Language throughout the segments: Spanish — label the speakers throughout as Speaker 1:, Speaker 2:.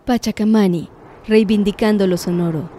Speaker 1: Pachacamani, reivindicando lo sonoro.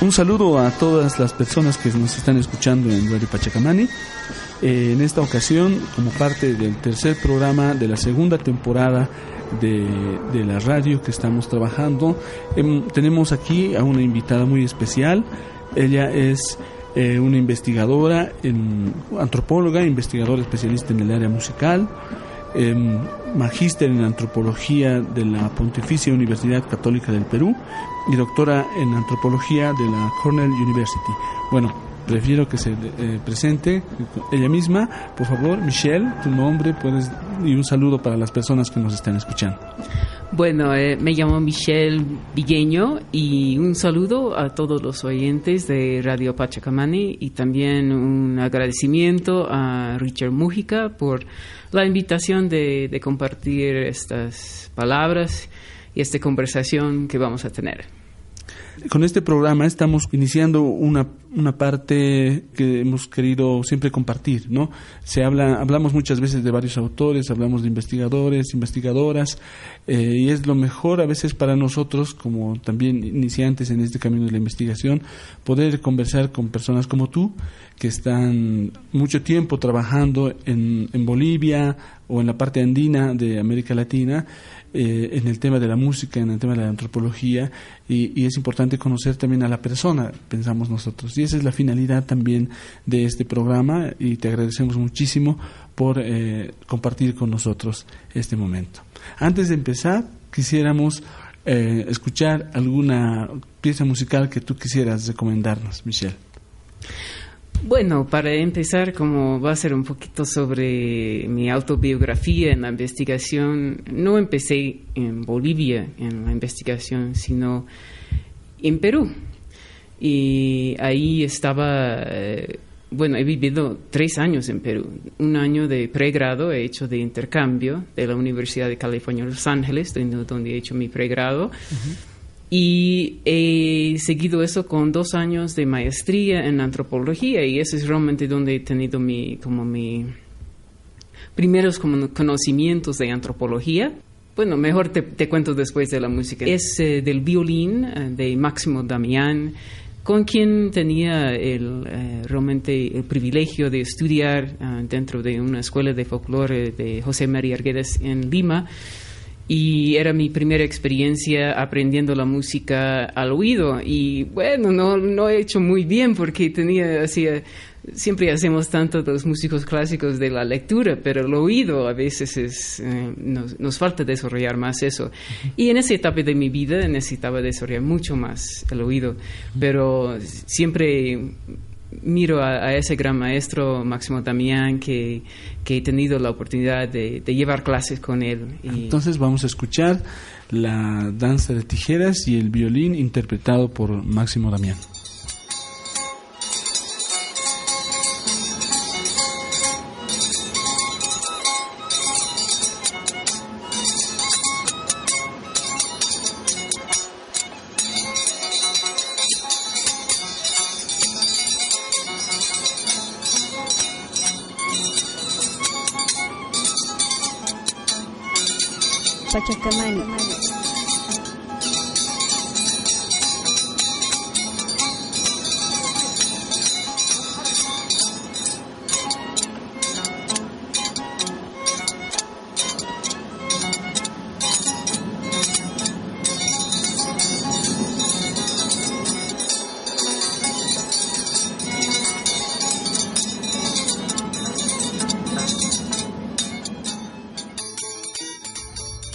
Speaker 2: Un saludo a todas las personas que nos están escuchando en Radio Pachacamani. En esta ocasión, como parte del tercer programa de la segunda temporada de la radio que estamos trabajando, tenemos aquí a una invitada muy especial. Ella es una investigadora, antropóloga, investigadora especialista en el área musical, magíster en antropología de la Pontificia Universidad Católica del Perú y doctora en antropología de la Cornell University. Bueno, prefiero que se presente ella misma. Por favor, Michelle, tu nombre, y un saludo para las personas que nos están escuchando.
Speaker 3: Bueno, me llamo Michelle Villeño y un saludo a todos los oyentes de Radio Pachacamani y también un agradecimiento a Richard Mújica por la invitación de compartir estas palabras y esta conversación que vamos a tener.
Speaker 2: Con este programa estamos iniciando una parte que hemos querido siempre compartir, ¿no? Hablamos muchas veces de varios autores, hablamos de investigadores, investigadoras, y es lo mejor a veces para nosotros, como también iniciantes en este camino de la investigación, poder conversar con personas como tú, que están mucho tiempo trabajando en Bolivia o en la parte andina de América Latina, en el tema de la música, en el tema de la antropología, y es importante conocer también a la persona, pensamos nosotros, y esa es la finalidad también de este programa, y te agradecemos muchísimo por compartir con nosotros este momento. Antes de empezar, quisiéramos escuchar alguna pieza musical que tú quisieras recomendarnos, Michelle.
Speaker 3: Bueno, para empezar, como va a ser un poquito sobre mi autobiografía en la investigación, no empecé en Bolivia en la investigación, sino en Perú. Y ahí estaba, he vivido 3 años en Perú. 1 año de pregrado he hecho de intercambio de la Universidad de California, Los Ángeles, donde he hecho mi pregrado. Uh-huh. Y he seguido eso con 2 años de maestría en antropología, y eso es realmente donde he tenido mis primeros conocimientos de antropología. Bueno, mejor te cuento después de la música. Es del violín de Máximo Damián, con quien tenía realmente el privilegio de estudiar dentro de una escuela de folclore de José María Arguedas en Lima. Y era mi primera experiencia aprendiendo la música al oído. Y bueno, no he hecho muy bien porque siempre hacemos tanto los músicos clásicos de la lectura, pero el oído a veces nos falta desarrollar más eso. Y en esa etapa de mi vida necesitaba desarrollar mucho más el oído. Pero siempre miro a ese gran maestro, Máximo Damián, que he tenido la oportunidad de llevar clases con él.
Speaker 2: Entonces vamos a escuchar la danza de tijeras y el violín interpretado por Máximo Damián.
Speaker 1: Pachacamani.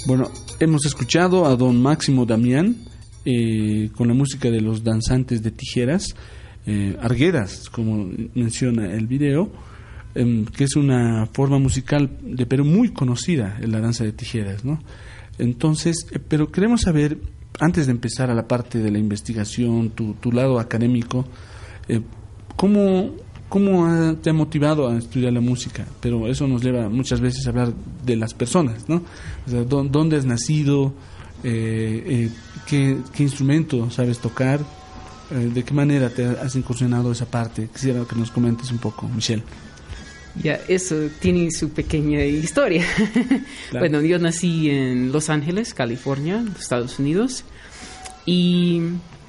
Speaker 2: Bueno, hemos escuchado a don Máximo Damián con la música de los danzantes de tijeras, arguedas, como menciona el video, que es una forma musical de Perú muy conocida, en la danza de tijeras, ¿no? Entonces, pero queremos saber antes de empezar a la parte de la investigación, tu lado académico, ¿cómo te ha motivado a estudiar la música? Pero eso nos lleva muchas veces a hablar de las personas, ¿no? O sea, ¿dónde has nacido? ¿Qué instrumento sabes tocar? ¿De qué manera te has incursionado esa parte? Quisiera que nos comentes un poco, Michelle.
Speaker 3: Ya, eso tiene su pequeña historia. Claro. Bueno, yo nací en Los Ángeles, California, Estados Unidos, y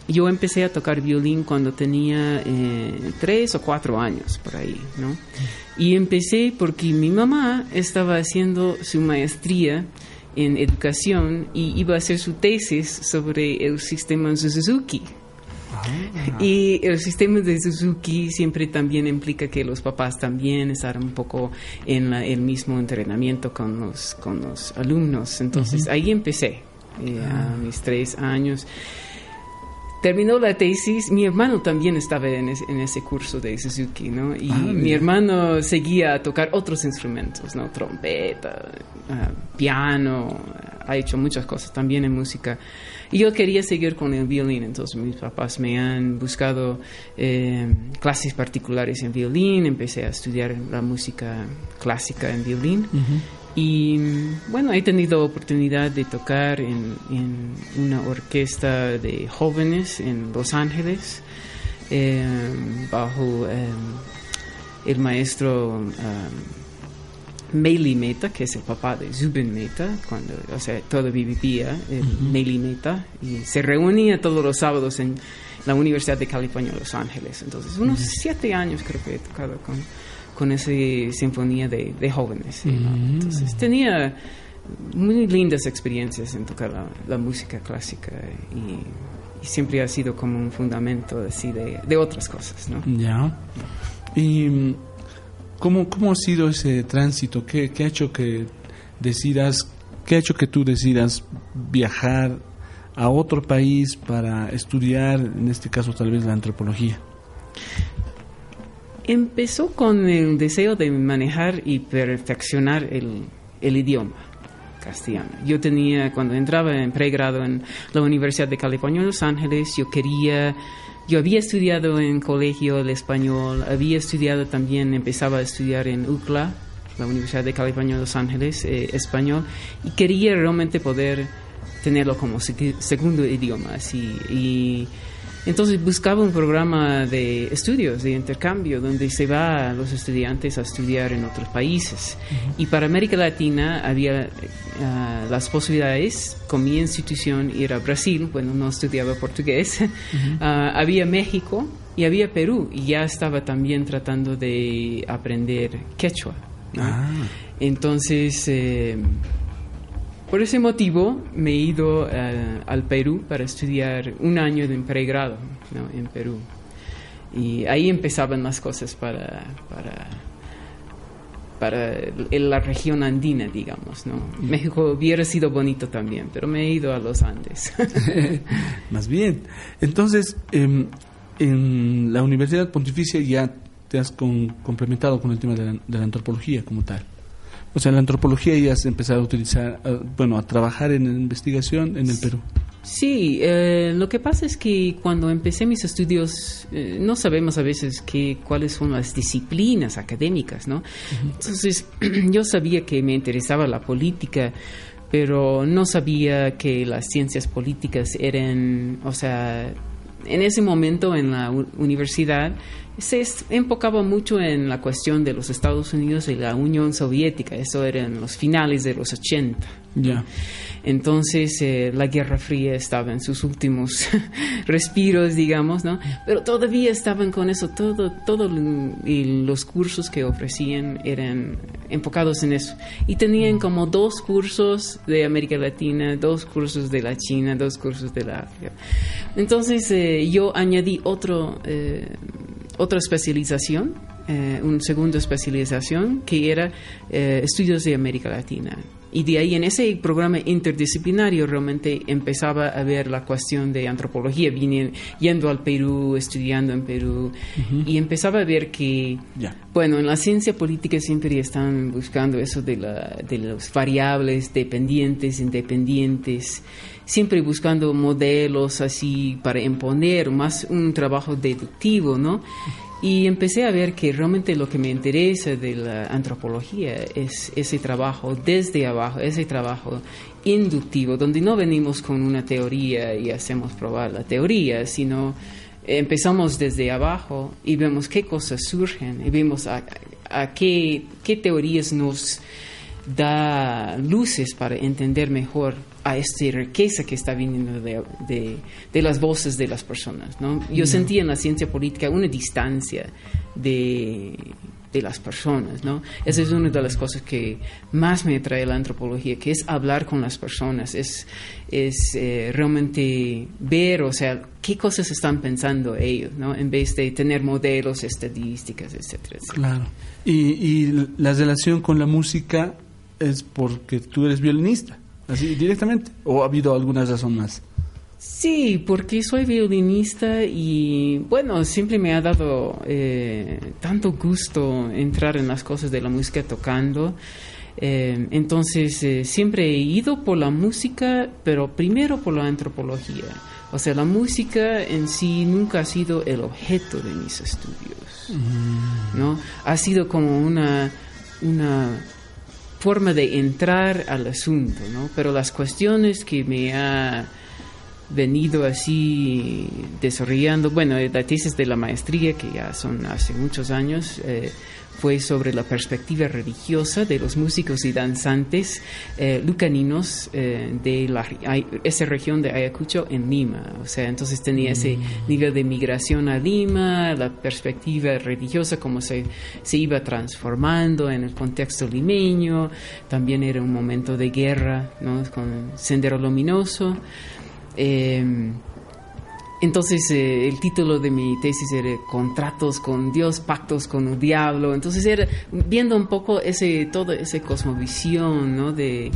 Speaker 3: yo empecé a tocar violín cuando tenía 3 o 4 años, por ahí, ¿no? Y empecé porque mi mamá estaba haciendo su maestría en educación y iba a hacer su tesis sobre el sistema Suzuki. Y el sistema de Suzuki siempre también implica que los papás también están un poco en el mismo entrenamiento con los alumnos. Entonces ahí empecé a mis 3 años. Terminó la tesis, mi hermano también estaba en ese curso de Suzuki, ¿no? Y mi hermano seguía a tocar otros instrumentos, ¿no? Trompeta, piano, ha hecho muchas cosas también en música. Y yo quería seguir con el violín, entonces mis papás me han buscado clases particulares en violín, empecé a estudiar la música clásica en violín. Y bueno, he tenido oportunidad de tocar en una orquesta de jóvenes en Los Ángeles, bajo el maestro Meili Mehta, que es el papá de Zubin Mehta, cuando, o sea, todavía vivía Meili Mehta, y se reunía todos los sábados en la Universidad de California, Los Ángeles. Entonces, unos 7 años creo que he tocado con esa sinfonía de jóvenes. Entonces tenía muy lindas experiencias en tocar la música clásica y siempre ha sido como un fundamento así de otras cosas, ¿no?
Speaker 2: Ya. ¿Y cómo ha sido ese tránsito? ¿Qué ha hecho que tú decidas viajar a otro país para estudiar, en este caso tal vez la antropología?
Speaker 3: Empezó con el deseo de manejar y perfeccionar el idioma castellano. Cuando entraba en pregrado en la Universidad de California, Los Ángeles, yo había estudiado en colegio el español, empezaba a estudiar en UCLA, la Universidad de California, Los Ángeles, español, y quería realmente poder tenerlo como segundo idioma, así, y entonces buscaba un programa de estudios, de intercambio, donde se va a los estudiantes a estudiar en otros países. Y para América Latina había las posibilidades, con mi institución, ir a Brasil, bueno, no estudiaba portugués, había México y había Perú, y ya estaba también tratando de aprender quechua, ¿no? Entonces, por ese motivo me he ido al Perú para estudiar 1 año en pregrado, ¿no? En Perú. Y ahí empezaban las cosas para la región andina, digamos, ¿no? México hubiera sido bonito también, pero me he ido a los Andes.
Speaker 2: Más bien. Entonces, en la Universidad Pontificia ya te has complementado con el tema de la antropología como tal. O sea, en la antropología ya has empezado a utilizar, a trabajar en investigación en el Perú. Sí,
Speaker 3: lo que pasa es que cuando empecé mis estudios no sabemos a veces cuáles son las disciplinas académicas, ¿no? Entonces, yo sabía que me interesaba la política, pero no sabía que las ciencias políticas eran, o sea, en ese momento en la universidad se enfocaba mucho en la cuestión de los Estados Unidos y la Unión Soviética. Eso era en los finales de los 80.
Speaker 2: Yeah.
Speaker 3: Entonces la Guerra Fría estaba en sus últimos respiros, digamos, ¿no? Pero todavía estaban con eso. Todos los cursos que ofrecían eran enfocados en eso. Y tenían como 2 cursos de América Latina, 2 cursos de la China, 2 cursos de la África. Entonces yo añadí otra especialización, una segunda especialización que era estudios de América Latina. Y de ahí, en ese programa interdisciplinario, realmente empezaba a ver la cuestión de antropología, yendo al Perú, estudiando en Perú, y empezaba a ver que, bueno, en la ciencia política siempre están buscando eso de los variables dependientes, independientes, siempre buscando modelos así para imponer, más un trabajo deductivo, ¿no? Y empecé a ver que realmente lo que me interesa de la antropología es ese trabajo desde abajo, ese trabajo inductivo, donde no venimos con una teoría y hacemos probar la teoría, sino empezamos desde abajo y vemos qué cosas surgen y vemos a qué teorías nos da luces para entender mejor a esta riqueza que está viniendo de las voces de las personas, ¿no? Yo sentía en la ciencia política una distancia de las personas, ¿no? Esa es una de las cosas que más me atrae la antropología, que es hablar con las personas, es realmente ver, o sea, qué cosas están pensando ellos, ¿no? En vez de tener modelos, estadísticas, etcétera, etcétera.
Speaker 2: Claro. Y la relación con la música es porque tú eres violinista, así directamente, ¿o ha habido alguna razón más?
Speaker 3: Sí, porque soy violinista y bueno, siempre me ha dado tanto gusto entrar en las cosas de la música tocando. Entonces siempre he ido por la música, pero primero por la antropología. O sea, la música en sí nunca ha sido el objeto de mis estudios, ¿no? Ha sido como una forma de entrar al asunto, ¿no? Pero las cuestiones que me ha venido así desarrollando, bueno, la tesis de la maestría, que ya son hace muchos años, fue sobre la perspectiva religiosa de los músicos y danzantes lucaninos de esa región de Ayacucho en Lima. O sea, entonces tenía ese nivel de migración a Lima, la perspectiva religiosa, cómo se iba transformando en el contexto limeño. También era un momento de guerra, ¿no? Con Sendero Luminoso. Entonces el título de mi tesis era Contratos con Dios, Pactos con el Diablo. Entonces era viendo un poco toda esa cosmovisión, ¿no? de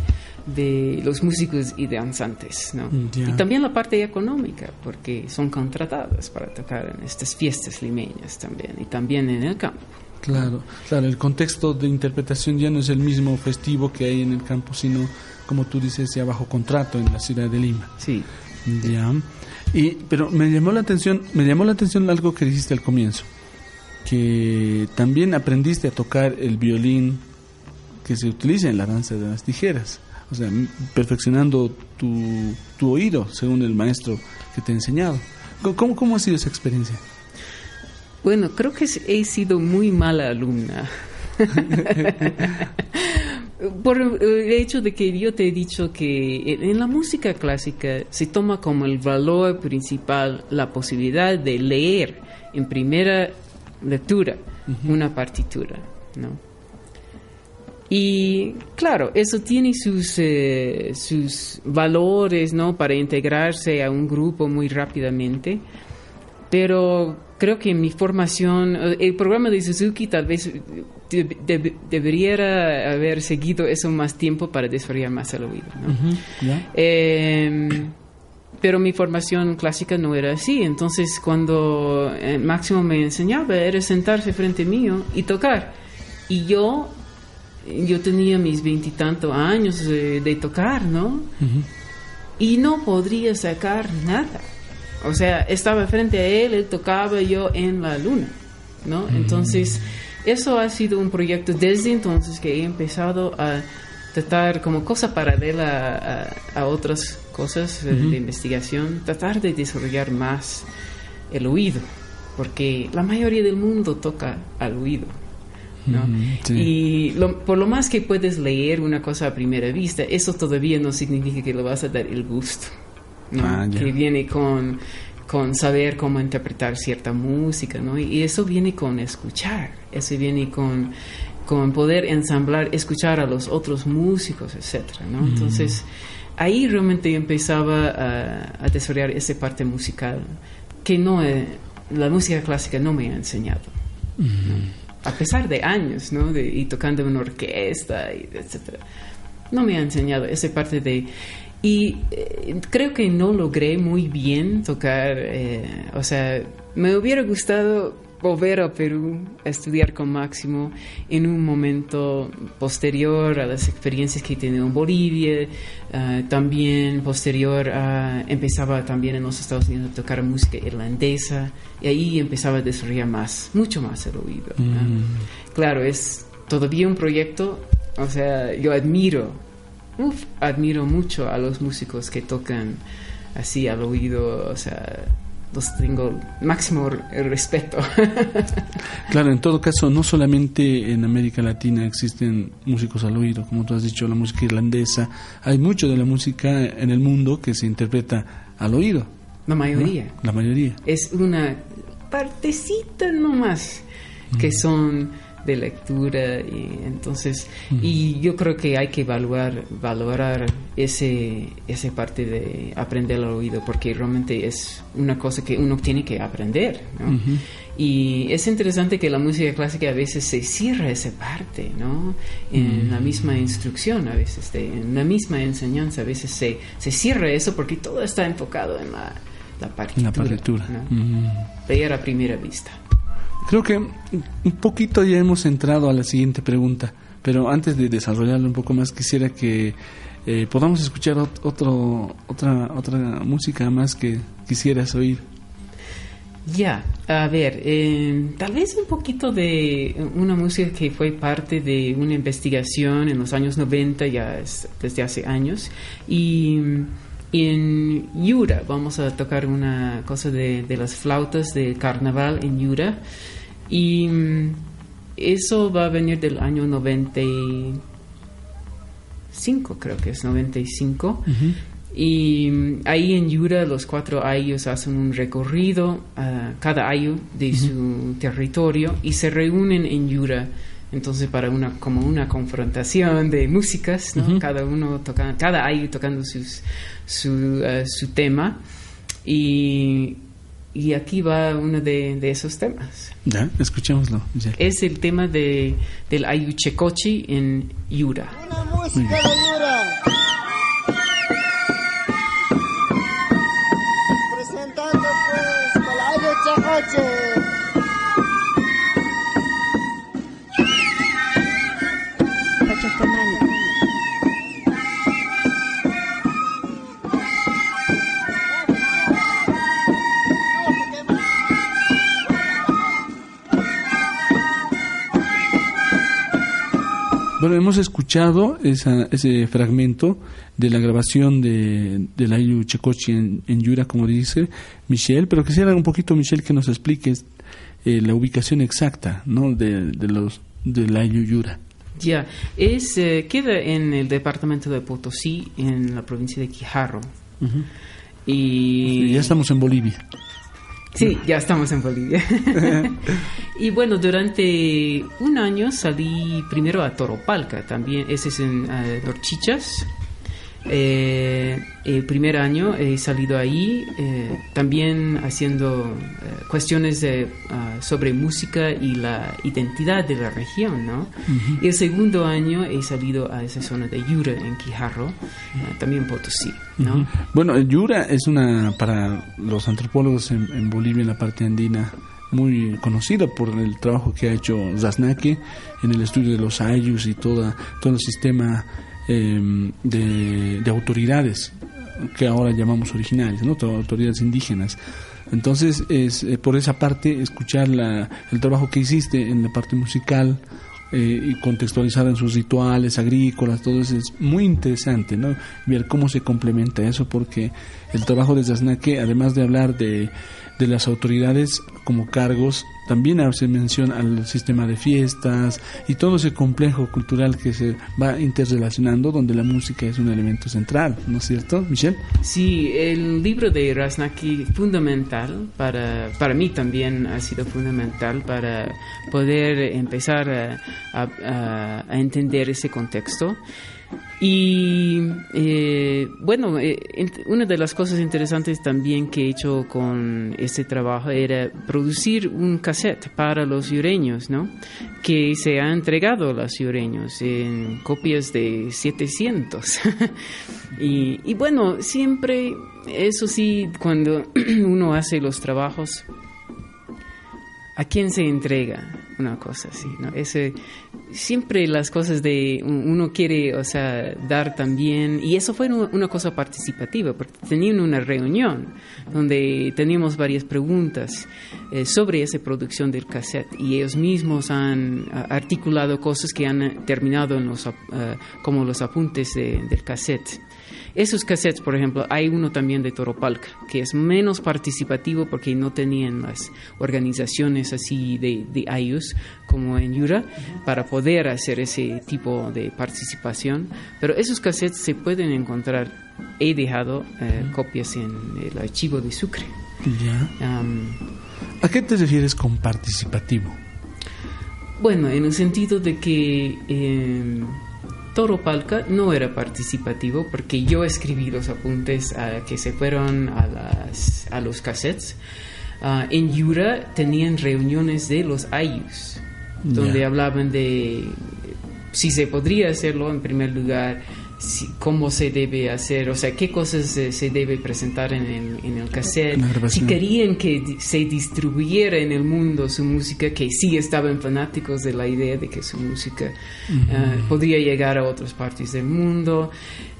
Speaker 3: los músicos y danzantes, ¿no? Y también la parte económica, porque son contratadas para tocar en estas fiestas limeñas también, y también en el campo.
Speaker 2: Claro, el contexto de interpretación ya no es el mismo festivo que hay en el campo, sino, como tú dices, ya bajo contrato en la ciudad de Lima.
Speaker 3: Sí.
Speaker 2: Ya. Pero me llamó la atención algo que dijiste al comienzo, que también aprendiste a tocar el violín que se utiliza en la danza de las tijeras, o sea, perfeccionando tu oído según el maestro que te ha enseñado. ¿Cómo ha sido esa experiencia?
Speaker 3: Bueno, creo que he sido muy mala alumna. Por el hecho de que yo te he dicho que en la música clásica se toma como el valor principal la posibilidad de leer en primera lectura una partitura, ¿no? Y claro, eso tiene sus valores, ¿no? Para integrarse a un grupo muy rápidamente, pero creo que en mi formación, el programa de Suzuki tal vez debería haber seguido eso más tiempo para desarrollar más el oído, ¿no? Pero mi formación clásica no era así. Entonces cuando Máximo me enseñaba era sentarse frente mío y tocar, y yo tenía mis 20 y tantos años de tocar, ¿no? Y no podría sacar nada. O sea, estaba frente a él tocaba, yo en la luna, ¿no? Entonces, eso ha sido un proyecto desde entonces que he empezado a tratar como cosa paralela a otras cosas de investigación, tratar de desarrollar más el oído, porque la mayoría del mundo toca al oído, ¿no? Sí. Y por lo más que puedes leer una cosa a primera vista, eso todavía no significa que le vas a dar el gusto, ¿no? Que viene con saber cómo interpretar cierta música, ¿no? Y eso viene con escuchar, eso viene con poder ensamblar, escuchar a los otros músicos, etcétera, ¿no? Entonces, ahí realmente empezaba a desarrollar esa parte musical que la música clásica no me ha enseñado, ¿no? A pesar de años, ¿no? Y tocando en una orquesta, y etcétera. no me ha enseñado esa parte de... Y creo que no logré muy bien tocar, o sea, me hubiera gustado volver a Perú a estudiar con Máximo en un momento posterior a las experiencias que he tenido en Bolivia, también posterior a... Empezaba también en los Estados Unidos a tocar música irlandesa y ahí empezaba a desarrollar mucho más el oído. Claro, es todavía un proyecto, o sea, yo admiro mucho a los músicos que tocan así al oído, o sea, los tengo máximo respeto.
Speaker 2: Claro, en todo caso, no solamente en América Latina existen músicos al oído, como tú has dicho, la música irlandesa, hay mucho de la música en el mundo que se interpreta al oído.
Speaker 3: La mayoría.
Speaker 2: ¿No? La mayoría.
Speaker 3: Es una partecita nomás que son de lectura, y entonces y yo creo que hay que valorar ese parte de aprender al oído, porque realmente es una cosa que uno tiene que aprender, ¿no? Y es interesante que la música clásica a veces se cierra esa parte, ¿no? En la misma instrucción, a veces en la misma enseñanza, a veces se cierra eso porque todo está enfocado en la partitura, ¿no? Leer a primera vista.
Speaker 2: Creo que un poquito ya hemos entrado a la siguiente pregunta, pero antes de desarrollarlo un poco más quisiera que podamos escuchar otra música más que quisieras oír.
Speaker 3: Ya, a ver, tal vez un poquito de una música que fue parte de una investigación en los años 90, desde hace años, y en Yura vamos a tocar una cosa de las flautas de carnaval en Yura, y eso va a venir del año 95, creo que es 95. Y ahí en Yura los 4 ayllus hacen un recorrido, cada ayllu de su territorio, y se reúnen en Yura. Entonces para como una confrontación de músicas, ¿no? Cada ayllu tocando su tema, y aquí va uno de esos temas.
Speaker 2: Ya, escuchémoslo. Ya.
Speaker 3: Es el tema del ayllu Checochi en Yura.
Speaker 4: Una música de Yura. Presentando pues con el ayllu Checochi.
Speaker 1: Pachacamani.
Speaker 2: Bueno, hemos escuchado ese fragmento de la grabación del ayllu Checochi en Yura, como dice Michelle, pero quisiera un poquito, Michelle, que nos expliques la ubicación exacta, ¿no? del ayllu Yura.
Speaker 3: Ya, queda en el departamento de Potosí, en la provincia de Quijarro. Y
Speaker 2: ya estamos en Bolivia.
Speaker 3: Sí, ya estamos en Bolivia. Y bueno, durante un año salí primero a Toropalca, también, ese es en Norchichas. El primer año he salido ahí, también haciendo cuestiones sobre música y la identidad de la región, ¿no? Y el segundo año he salido a esa zona de Yura, en Quijarro, también Potosí, ¿no?
Speaker 2: Bueno, Yura es para los antropólogos en Bolivia, en la parte andina, muy conocida por el trabajo que ha hecho Zasnaque en el estudio de los ayllus y todo el sistema de autoridades que ahora llamamos originales, ¿no? Autoridades indígenas. Entonces, por esa parte, escuchar el trabajo que hiciste en la parte musical y contextualizar en sus rituales agrícolas, todo eso es muy interesante, ¿no? Ver cómo se complementa eso, porque el trabajo de Zasnaque, además de hablar de las autoridades como cargos, también hace mención al sistema de fiestas y todo ese complejo cultural que se va interrelacionando, donde la música es un elemento central, ¿no es cierto, Michelle?
Speaker 3: Sí, el libro de Zasnaque fundamental, para mí también ha sido fundamental para poder empezar a entender ese contexto. Y bueno, una de las cosas interesantes también que he hecho con este trabajo era producir un cassette para los sureños, ¿no? Que se ha entregado a los sureños en copias de 700. y bueno, siempre, eso sí, cuando uno hace los trabajos, ¿a quién se entrega una cosa así, no? Siempre las cosas de uno quiere, o sea, dar también, y eso fue una cosa participativa, porque tenían una reunión donde teníamos varias preguntas sobre esa producción del cassette, y ellos mismos han articulado cosas que han terminado en como los apuntes del cassette. Esos cassettes, por ejemplo, hay uno también de Toropalca, que es menos participativo porque no tenían las organizaciones así de ayllus como en Yura para poder hacer ese tipo de participación. Pero esos cassettes se pueden encontrar. He dejado copias en el archivo de Sucre.
Speaker 2: Ya. ¿A qué te refieres con participativo?
Speaker 3: Bueno, en el sentido de que Toropalca no era participativo porque yo escribí los apuntes que se fueron a los cassettes. En Yura tenían reuniones de los ayllus, donde hablaban de si se podría hacerlo en primer lugar, cómo se debe hacer, o sea, qué cosas se debe presentar en el cassette, si querían que se distribuyera en el mundo su música, que sí estaban fanáticos de la idea de que su música podría llegar a otras partes del mundo.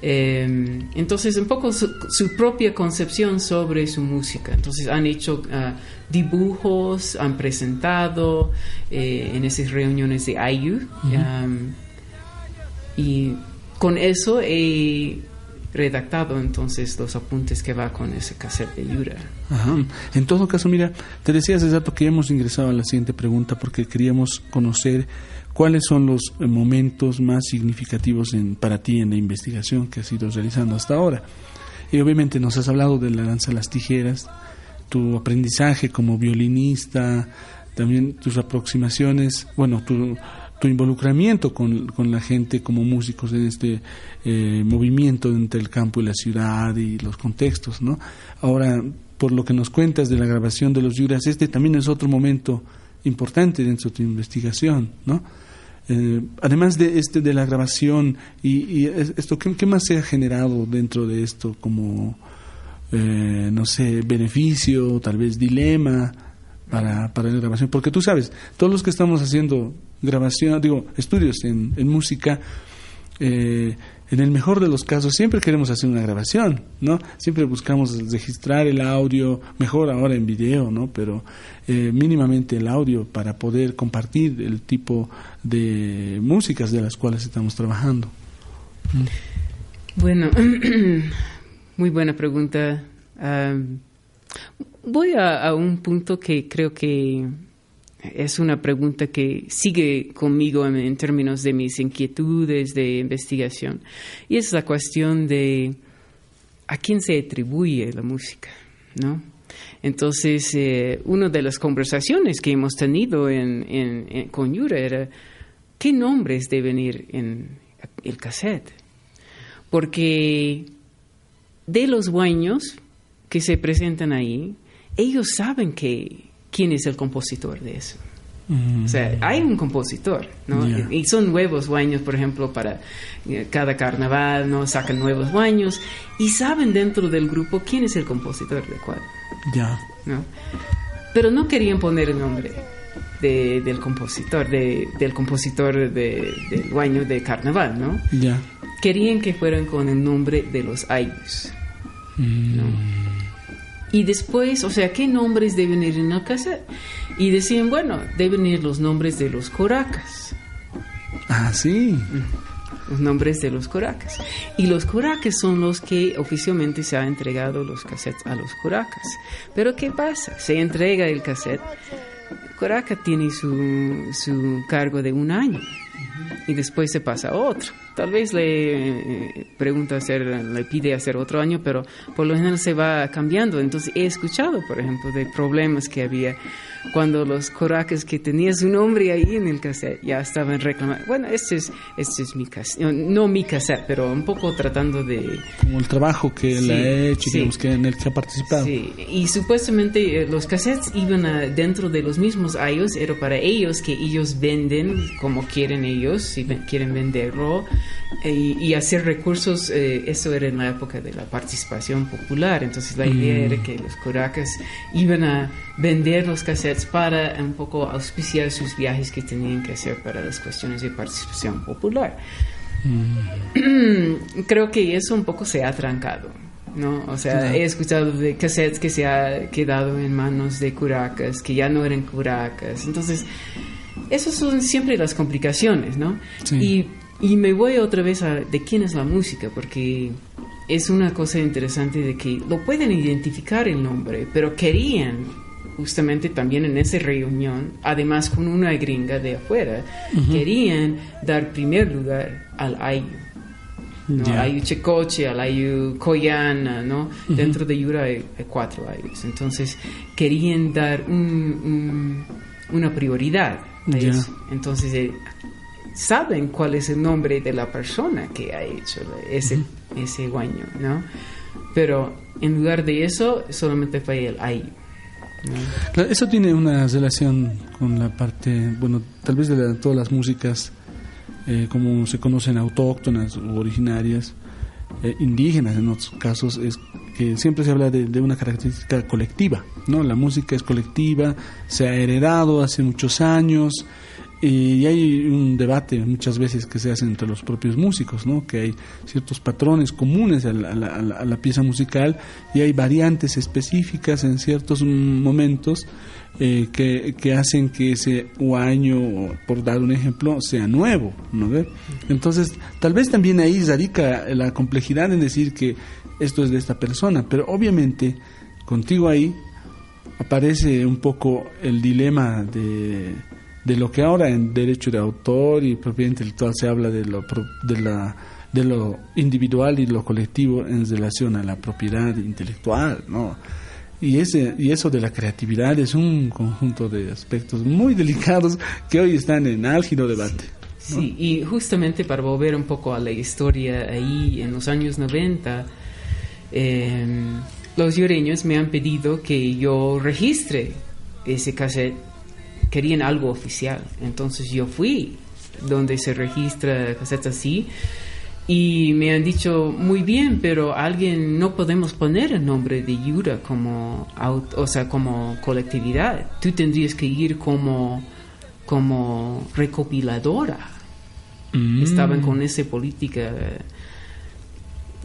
Speaker 3: Entonces, un poco su propia concepción sobre su música. Entonces, han hecho dibujos, han presentado en esas reuniones de ayllu, y con eso he redactado entonces los apuntes que va con ese cassette de Yura.
Speaker 2: Ajá. En todo caso, mira, te decía hace rato que hemos ingresado a la siguiente pregunta porque queríamos conocer cuáles son los momentos más significativos para ti en la investigación que has ido realizando hasta ahora. Y obviamente nos has hablado de la danza a las tijeras, tu aprendizaje como violinista, también tus aproximaciones, bueno, tu involucramiento con la gente como músicos en este movimiento entre el campo y la ciudad y los contextos, ¿no? Ahora, por lo que nos cuentas de la grabación de los yuras, este también es otro momento importante dentro de tu investigación, ¿no? Además de la grabación y esto, ¿qué más se ha generado dentro de esto como, no sé, beneficio, tal vez dilema para la grabación? Porque tú sabes, todos los que estamos haciendo estudios en música, en el mejor de los casos siempre queremos hacer una grabación, ¿no? Siempre buscamos registrar el audio, mejor ahora en video, ¿no? Pero mínimamente el audio para poder compartir el tipo de músicas de las cuales estamos trabajando.
Speaker 3: Bueno, muy buena pregunta. Voy a un punto que creo que es una pregunta que sigue conmigo en términos de mis inquietudes de investigación, y es la cuestión de a quién se atribuye la música, ¿no? Entonces, una de las conversaciones que hemos tenido con Yura era ¿qué nombres deben ir en el cassette? Porque de los huayños que se presentan ahí, ellos saben quién es el compositor de eso. O sea, hay un compositor, ¿no? Yeah. Y son nuevos huayños, por ejemplo, para cada carnaval, ¿no? Sacan nuevos huayños y saben dentro del grupo quién es el compositor de cuál.
Speaker 2: Ya.
Speaker 3: ¿No? Pero no querían poner el nombre del compositor, del compositor del huayño de carnaval, ¿no?
Speaker 2: Ya.
Speaker 3: Querían que fueran con el nombre de los ayllus, ¿no? Y después, o sea, ¿qué nombres deben ir en la casa? Y decían, bueno, deben ir los nombres de los coracas.
Speaker 2: Ah, sí.
Speaker 3: Los nombres de los coracas. Y los coracas son los que oficialmente se han entregado los cassettes a los coracas. Pero ¿qué pasa? Se entrega el cassette. El coraca tiene su cargo de 1 año. Y después se pasa a otro. Tal vez le pide hacer otro año, pero por lo general se va cambiando. Entonces he escuchado, por ejemplo, de problemas que había cuando los coracas que tenía su nombre ahí en el cassette ya estaban reclamando. Bueno, este es mi cassette, no mi cassette, pero un poco tratando de...
Speaker 2: Como el trabajo que él ha hecho,
Speaker 3: sí,
Speaker 2: digamos, que en el que ha participado.
Speaker 3: Sí, y supuestamente los cassettes iban dentro de los mismos iOS, era para ellos que ellos venden como quieren ellos, si quieren venderlo, y hacer recursos. Eso era en la época de la participación popular. Entonces la idea era que los coracas iban a vender los cassettes para un poco auspiciar sus viajes que tenían que hacer para las cuestiones de participación popular. Creo que eso un poco se ha trancado, ¿no? O sea, he escuchado de cassettes que se ha quedado en manos de curacas, que ya no eran curacas. Entonces, esas son siempre las complicaciones, ¿no? Sí. Y me voy otra vez a de quién es la música, porque es una cosa interesante de que lo pueden identificar el nombre, pero querían justamente también en esa reunión, además con una gringa de afuera, querían dar primer lugar al ayu, ¿no? Al ayu checoche, al ayu coyana, ¿no? Dentro de Yura hay 4 ayus. Entonces querían dar una prioridad a eso. Entonces saben cuál es el nombre de la persona que ha hecho ese guaño, ¿no? Pero en lugar de eso solamente fue el ayu.
Speaker 2: Claro, eso tiene una relación con la parte, bueno, tal vez de todas las músicas, como se conocen, autóctonas u originarias, indígenas en otros casos, es que siempre se habla de una característica colectiva, ¿no? La música es colectiva, se ha heredado hace muchos años, y hay un debate muchas veces que se hace entre los propios músicos, ¿no? Que hay ciertos patrones comunes a la pieza musical y hay variantes específicas en ciertos momentos que hacen que ese huaño, por dar un ejemplo, sea nuevo, ¿no? Entonces, tal vez también ahí radica la complejidad en decir que esto es de esta persona, pero obviamente contigo ahí aparece un poco el dilema de lo que ahora en derecho de autor y propiedad intelectual se habla de lo individual y lo colectivo en relación a la propiedad intelectual, ¿no? Y eso de la creatividad es un conjunto de aspectos muy delicados que hoy están en álgido debate, ¿no?
Speaker 3: Sí, y justamente para volver un poco a la historia ahí en los años 90, los yureños me han pedido que yo registre ese cassette. Querían algo oficial, entonces yo fui donde se registra cassette así y me han dicho muy bien, pero no podemos poner el nombre de Yura como colectividad. Tú tendrías que ir como recopiladora. Estaban con esa política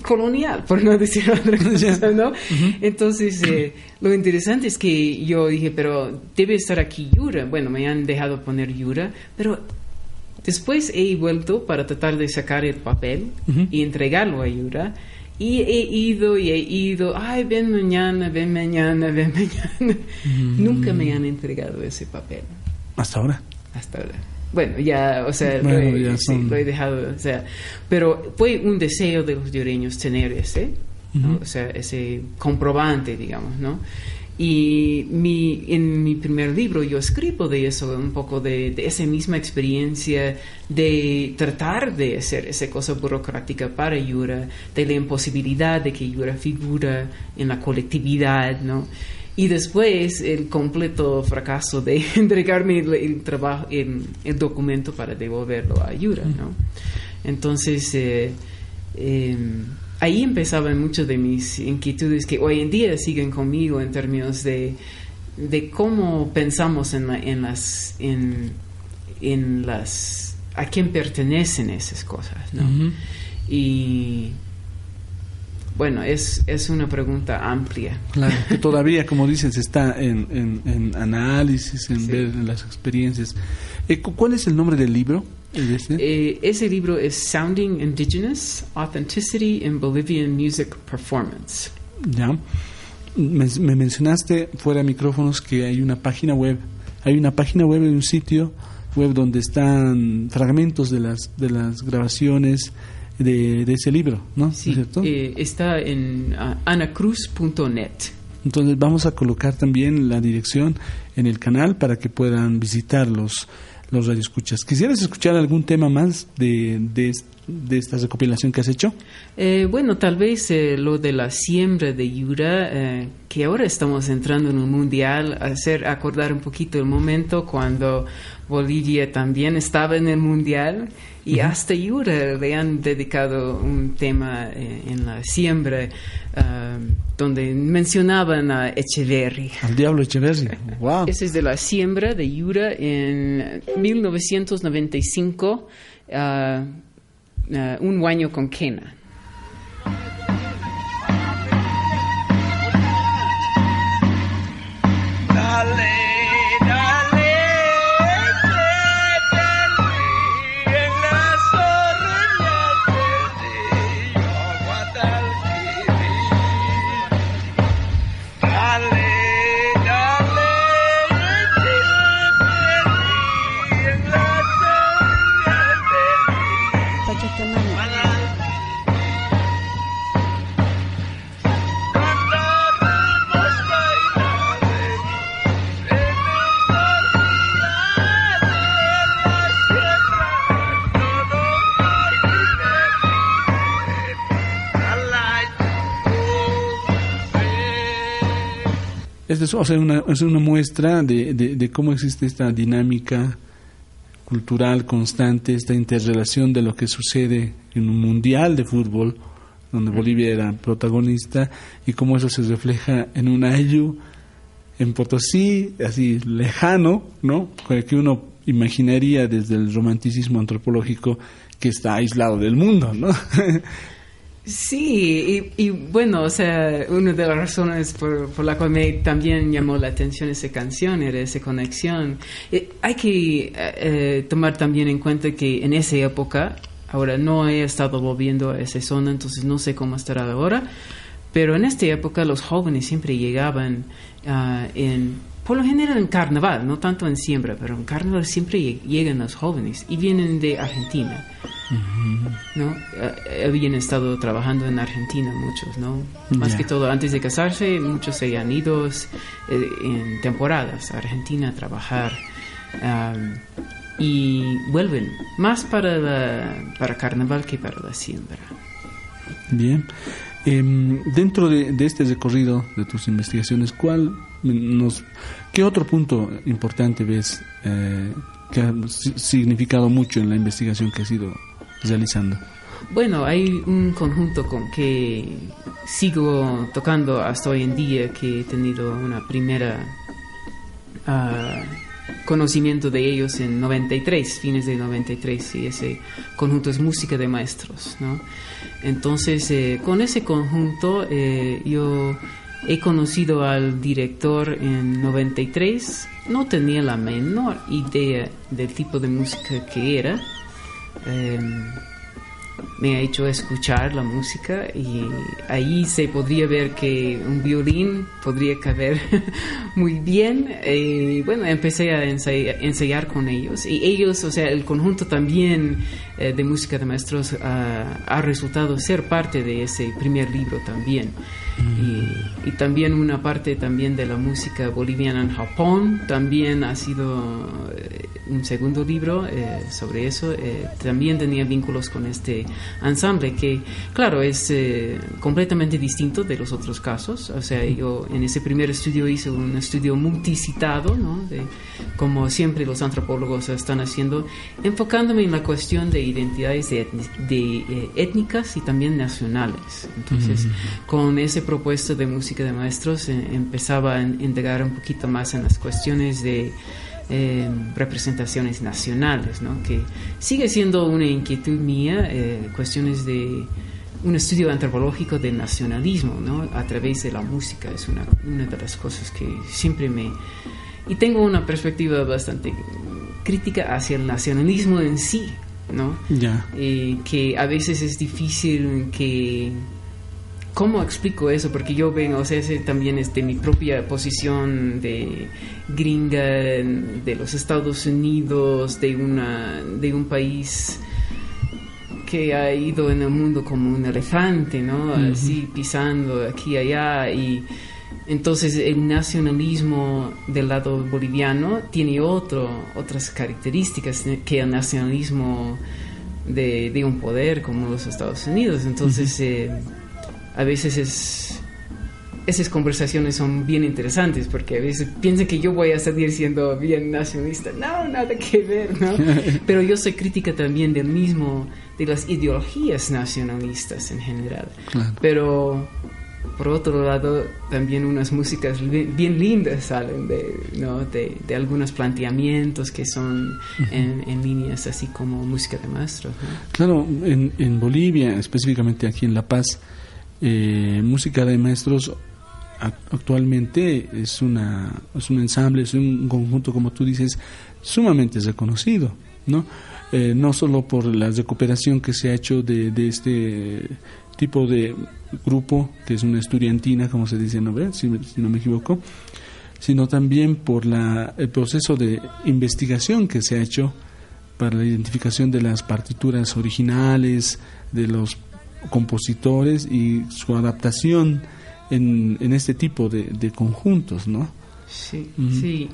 Speaker 3: colonial, por no decir otra cosa, ¿no? Entonces, lo interesante es que yo dije, pero debe estar aquí Yura. Bueno, me han dejado poner Yura, pero después he vuelto para tratar de sacar el papel y entregarlo a Yura. Y he ido, ay, ven mañana. Nunca me han entregado ese papel.
Speaker 2: ¿Hasta ahora?
Speaker 3: Hasta ahora. Bueno, ya, o sea, lo he dejado, o sea, pero fue un deseo de los yureños tener ese, ¿no? O sea, ese comprobante, digamos, ¿no? Y en mi primer libro yo escribo de eso, un poco de esa misma experiencia de tratar de hacer esa cosa burocrática para Yura, de la imposibilidad de que Yura figura en la colectividad, ¿no? Y después el completo fracaso de entregarme el trabajo, el documento para devolverlo a Yura, ¿no? Entonces, ahí empezaban muchas de mis inquietudes que hoy en día siguen conmigo en términos de cómo pensamos en las a quién pertenecen esas cosas, ¿no? Y bueno, es una pregunta amplia. Claro,
Speaker 2: que todavía, como dices, está en análisis, en ver las experiencias. ¿Cuál es el nombre del libro?
Speaker 3: Ese libro es Sounding Indigenous, Authenticity in Bolivian Music Performance.
Speaker 2: Ya. Me mencionaste fuera de micrófonos que hay una página web. Hay una página web en un sitio web donde están fragmentos de las grabaciones de ese libro, ¿no?
Speaker 3: Sí,
Speaker 2: ¿Es cierto?
Speaker 3: está en anacruz.net.
Speaker 2: Entonces vamos a colocar también la dirección en el canal para que puedan visitar los radioescuchas. ¿Quisieras escuchar algún tema más de esta recopilación que has hecho?
Speaker 3: Bueno, tal vez lo de la siembra de Yura, que ahora estamos entrando en un mundial, hacer acordar un poquito el momento cuando Bolivia también estaba en el mundial y hasta Yura le han dedicado un tema en la siembra donde mencionaban a Echeverri.
Speaker 2: Al diablo Echeverri. Wow.
Speaker 3: Ese es de la siembra de Yura en 1995, un año con Quena.
Speaker 2: Es una muestra de cómo existe esta dinámica cultural constante, esta interrelación de lo que sucede en un mundial de fútbol, donde Bolivia era protagonista, y cómo eso se refleja en un ayllu, en Potosí, así lejano, ¿no? Que uno imaginaría desde el romanticismo antropológico que está aislado del mundo, ¿no?
Speaker 3: Sí, y bueno, o sea, una de las razones por la cual me también llamó la atención esa canción era esa conexión. Hay que tomar también en cuenta que en esa época, ahora no he estado volviendo a esa zona, entonces no sé cómo estará ahora, pero en esta época los jóvenes siempre llegaban por lo general en carnaval, no tanto en siembra, pero en carnaval siempre llegan los jóvenes y vienen de Argentina. ¿No? Habían estado trabajando en Argentina muchos, ¿no? Más que todo antes de casarse, muchos se han ido en temporadas a Argentina a trabajar y vuelven más para carnaval que para la siembra.
Speaker 2: Bien. Dentro de este recorrido de tus investigaciones, ¿qué otro punto importante ves que ha significado mucho en la investigación que has ido realizando?
Speaker 3: Bueno, hay un conjunto con que sigo tocando hasta hoy en día, que he tenido una primera conocimiento de ellos en 93, fines de 93, y ese conjunto es Música de Maestros, ¿no? Entonces, con ese conjunto yo he conocido al director en 93, no tenía la menor idea del tipo de música que era. Me ha hecho escuchar la música y ahí se podría ver que un violín podría caber muy bien. Bueno, empecé a ensayar con ellos y ellos, o sea, el conjunto también de Música de Maestros ha resultado ser parte de ese primer libro también. Y también una parte también de la música boliviana en Japón también ha sido un segundo libro sobre eso. También tenía vínculos con este ensamble que, claro, es completamente distinto de los otros casos. O sea, yo en ese primer estudio hice un estudio multicitado, ¿no? Como siempre los antropólogos están haciendo, enfocándome en la cuestión de identidades étnicas y también nacionales. Entonces, con ese propuesto de Música de Maestros empezaba a indagar un poquito más en las cuestiones de representaciones nacionales, ¿no? Que sigue siendo una inquietud mía, cuestiones de un estudio antropológico del nacionalismo, ¿no? A través de la música es una de las cosas que siempre y tengo una perspectiva bastante crítica hacia el nacionalismo en sí, ¿no?
Speaker 2: Ya.
Speaker 3: Que a veces es difícil que ¿Cómo explico eso? Porque yo vengo, o sea, ese también es de mi propia posición de gringa de los Estados Unidos, de un país que ha ido en el mundo como un elefante, ¿no? Así pisando aquí y allá, y entonces el nacionalismo del lado boliviano tiene otras características que el nacionalismo de un poder como los Estados Unidos. Entonces a veces esas conversaciones son bien interesantes, porque a veces piensan que yo voy a salir siendo bien nacionalista. No, nada que ver, ¿no? Pero yo soy crítica también de las ideologías nacionalistas en general. Claro. Pero por otro lado, también unas músicas bien lindas salen de algunos planteamientos que son en líneas así como música de maestros, ¿no?
Speaker 2: Claro, en Bolivia, específicamente aquí en La Paz, música de maestros actualmente es un ensamble, es un conjunto, como tú dices, sumamente reconocido, ¿no? No solo por la recuperación que se ha hecho de este tipo de grupo, que es una estudiantina, como se dice, ¿no? Si no me equivoco, sino también por el proceso de investigación que se ha hecho para la identificación de las partituras originales, de los compositores y su adaptación en este tipo de conjuntos, ¿no?
Speaker 3: Sí, sí.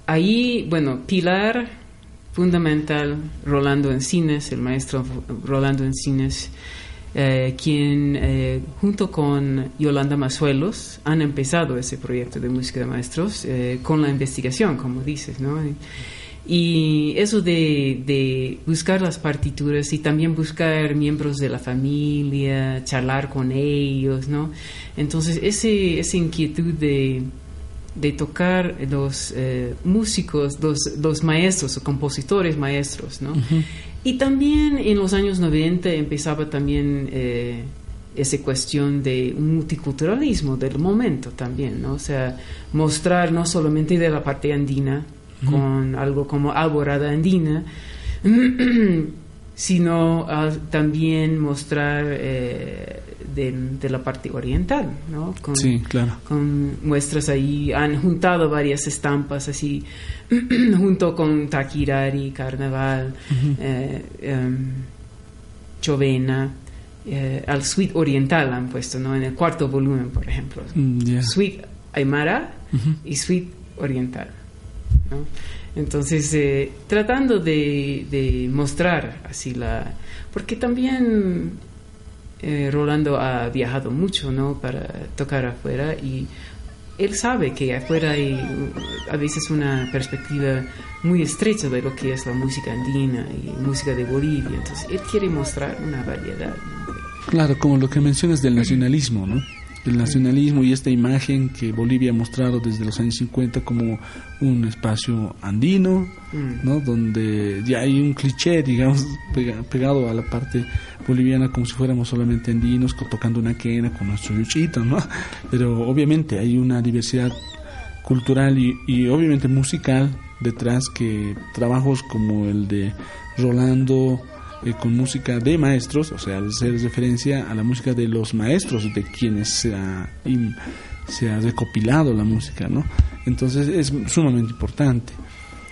Speaker 3: Ahí, bueno, pilar fundamental, Rolando Encinas, el maestro Rolando Encinas, quien junto con Yolanda Mazuelos han empezado ese proyecto de música de maestros con la investigación, como dices, ¿no? Y eso de buscar las partituras y también buscar miembros de la familia, charlar con ellos, ¿no? Entonces, esa inquietud de tocar los músicos, los maestros o compositores maestros, ¿no? Y también en los años 90 empezaba también esa cuestión de un multiculturalismo del momento también, ¿no? O sea, mostrar no solamente de la parte andina, con algo como Alborada Andina, sino también mostrar de la parte oriental, ¿no?
Speaker 2: Sí, claro.
Speaker 3: Con muestras ahí, han juntado varias estampas así, junto con Taquirari, Carnaval, Chovena, al suite oriental han puesto, ¿no? En el cuarto volumen, por ejemplo. Suite Aymara y suite oriental, ¿no? Entonces, tratando de mostrar así porque también Rolando ha viajado mucho, ¿no? Para tocar afuera, y él sabe que afuera hay a veces una perspectiva muy estrecha de lo que es la música andina y música de Bolivia. Entonces, él quiere mostrar una variedad, ¿no?
Speaker 2: Claro, como lo que mencionas del nacionalismo, ¿no? El nacionalismo y esta imagen que Bolivia ha mostrado desde los años 50 como un espacio andino, ¿no? Donde ya hay un cliché, digamos, pegado a la parte boliviana, como si fuéramos solamente andinos tocando una quena con nuestro yuchito, ¿no? Pero obviamente hay una diversidad cultural y obviamente musical detrás, que trabajos como el de Rolando, con música de maestros, o sea, hacer referencia a la música de los maestros de quienes se ha recopilado la música, ¿no? Entonces es sumamente importante.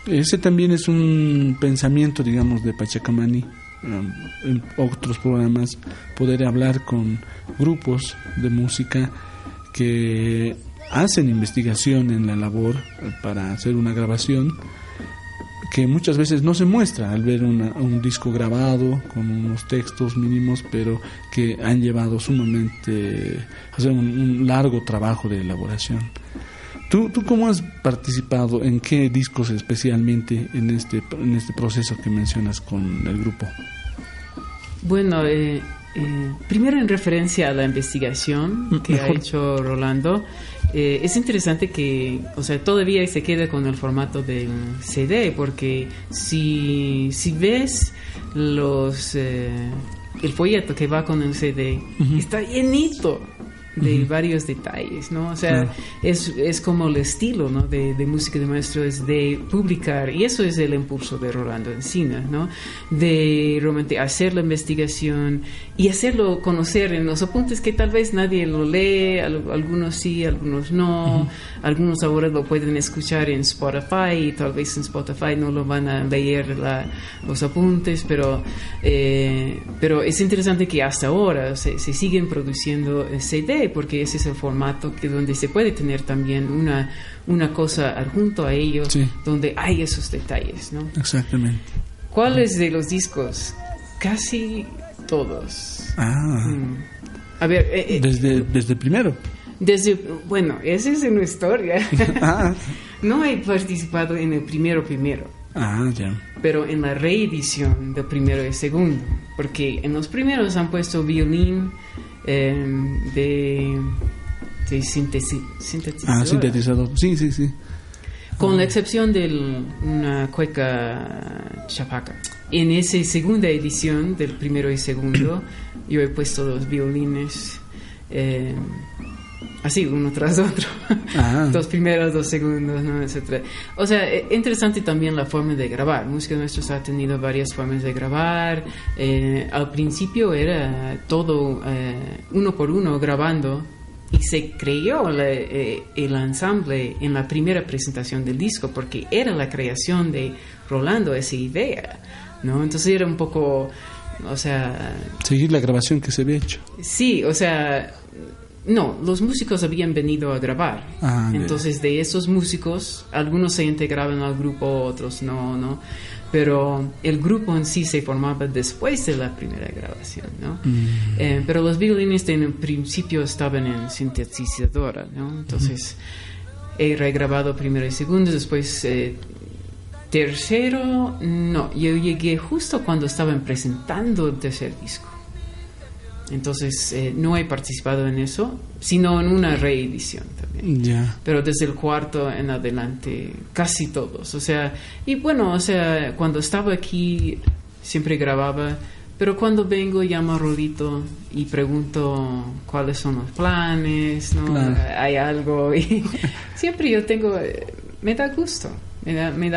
Speaker 2: Ese también es un pensamiento, digamos, de Pachacamani. En otros programas, poder hablar con grupos de música que hacen investigación en la labor para hacer una grabación, que muchas veces no se muestra al ver un disco grabado con unos textos mínimos, pero que han llevado sumamente a hacer un largo trabajo de elaboración. ¿Tú cómo has participado? ¿En qué discos especialmente en este proceso que mencionas con el grupo?
Speaker 3: Bueno, primero en referencia a la investigación que ha hecho Rolando, es interesante que, o sea, todavía se queda con el formato del CD, porque si ves el folleto que va con el CD, está llenito de varios detalles, ¿no? O sea, es como el estilo, ¿no? de música de maestro, es de publicar, y eso es el impulso de Rolando Encinas, ¿no? De realmente hacer la investigación y hacerlo conocer en los apuntes que tal vez nadie lo lee, algunos sí, algunos no, algunos ahora lo pueden escuchar en Spotify y tal vez en Spotify no lo van a leer los apuntes, pero es interesante que hasta ahora se siguen produciendo CD, porque ese es el formato donde se puede tener también una cosa adjunto a ellos, donde hay esos detalles, ¿no?
Speaker 2: Exactamente.
Speaker 3: ¿Cuáles de los discos? Casi todos. A ver...
Speaker 2: desde el primero.
Speaker 3: Bueno, esa es una historia. No he participado en el primero.
Speaker 2: Ya.
Speaker 3: Pero en la reedición del primero y segundo, porque en los primeros han puesto violín de sintetizador.
Speaker 2: Sintetizador, sí.
Speaker 3: Con la excepción de una cueca chapaca. En esa segunda edición del primero y segundo, yo he puesto los violines así, uno tras otro. Dos primeros, dos segundos, ¿no? Etcétera. O sea, interesante también la forma de grabar. Música de Maestros ha tenido varias formas de grabar. Al principio era todo uno por uno grabando, y se creó el ensamble en la primera presentación del disco, porque era la creación de Rolando esa idea, ¿no? Entonces era un poco, o sea...
Speaker 2: seguir la grabación que se había hecho.
Speaker 3: Sí, o sea... No, los músicos habían venido a grabar. Entonces, de esos músicos, algunos se integraban al grupo, otros no. Pero el grupo en sí se formaba después de la primera grabación, ¿no? Pero los violines en el principio estaban en sintetizadora, ¿no? Entonces, he regrabado primero y segundo, después tercero, no. Yo llegué justo cuando estaban presentando el tercer disco. Entonces no he participado en eso, sino en una reedición también. Pero desde el cuarto en adelante, casi todos. O sea, y bueno, o sea, cuando estaba aquí siempre grababa, pero cuando vengo llamo a Rolito y pregunto cuáles son los planes, ¿no? Claro. Hay algo, y siempre yo tengo, me da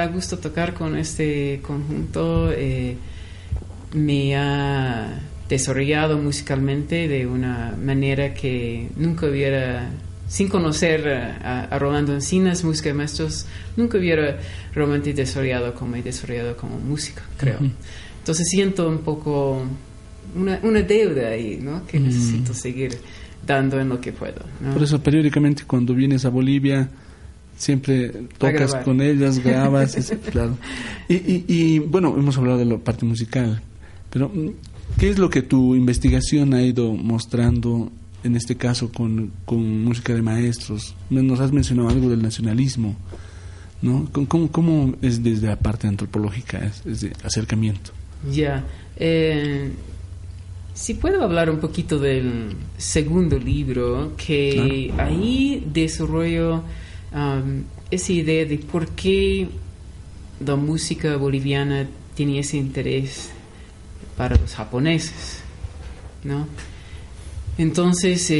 Speaker 3: gusto tocar con este conjunto. Me ha desarrollado musicalmente de una manera que nunca hubiera, sin conocer a Rolando Encinas, música de maestros, nunca hubiera realmente desarrollado como he desarrollado como música, creo. Entonces siento un poco una deuda ahí, ¿no? Que necesito seguir dando en lo que puedo, ¿no? Por
Speaker 2: eso periódicamente cuando vienes a Bolivia siempre tocas con ellas, grabas, claro. Y bueno, hemos hablado de la parte musical, pero ¿qué es lo que tu investigación ha ido mostrando, en este caso con música de maestros? Nos has mencionado algo del nacionalismo, ¿no? ¿Cómo es desde la parte antropológica, desde acercamiento?
Speaker 3: Si puedo hablar un poquito del segundo libro, que ahí desarrollo esa idea de por qué la música boliviana tiene ese interés para los japoneses, ¿no? Entonces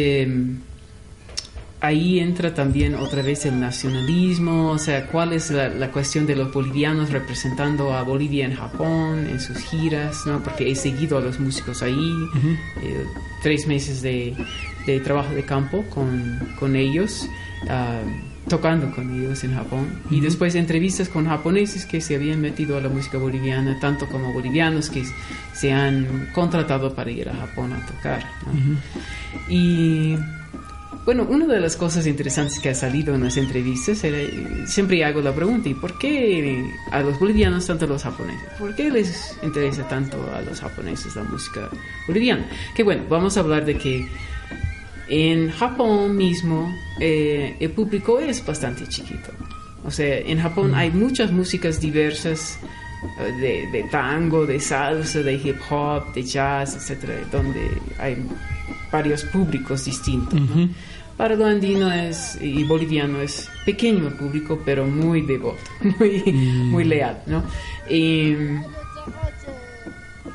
Speaker 3: ahí entra también otra vez el nacionalismo, o sea, cuál es la cuestión de los bolivianos representando a Bolivia en Japón, en sus giras, ¿no? Porque he seguido a los músicos ahí, 3 meses de trabajo de campo con ellos, tocando con ellos en Japón, y después entrevistas con japoneses que se habían metido a la música boliviana, tanto como bolivianos que se han contratado para ir a Japón a tocar, ¿no? Y bueno, una de las cosas interesantes que ha salido en las entrevistas era, siempre hago la pregunta, ¿y por qué a los bolivianos tanto a los japoneses? ¿Por qué les interesa tanto a los japoneses la música boliviana? Que bueno, vamos a hablar de que en Japón mismo el público es bastante chiquito. O sea, en Japón hay muchas músicas diversas, de tango, de salsa, de hip hop, de jazz, etcétera, donde hay varios públicos distintos, ¿no? Para lo andino y boliviano es pequeño el público, pero muy devoto, muy leal, ¿no?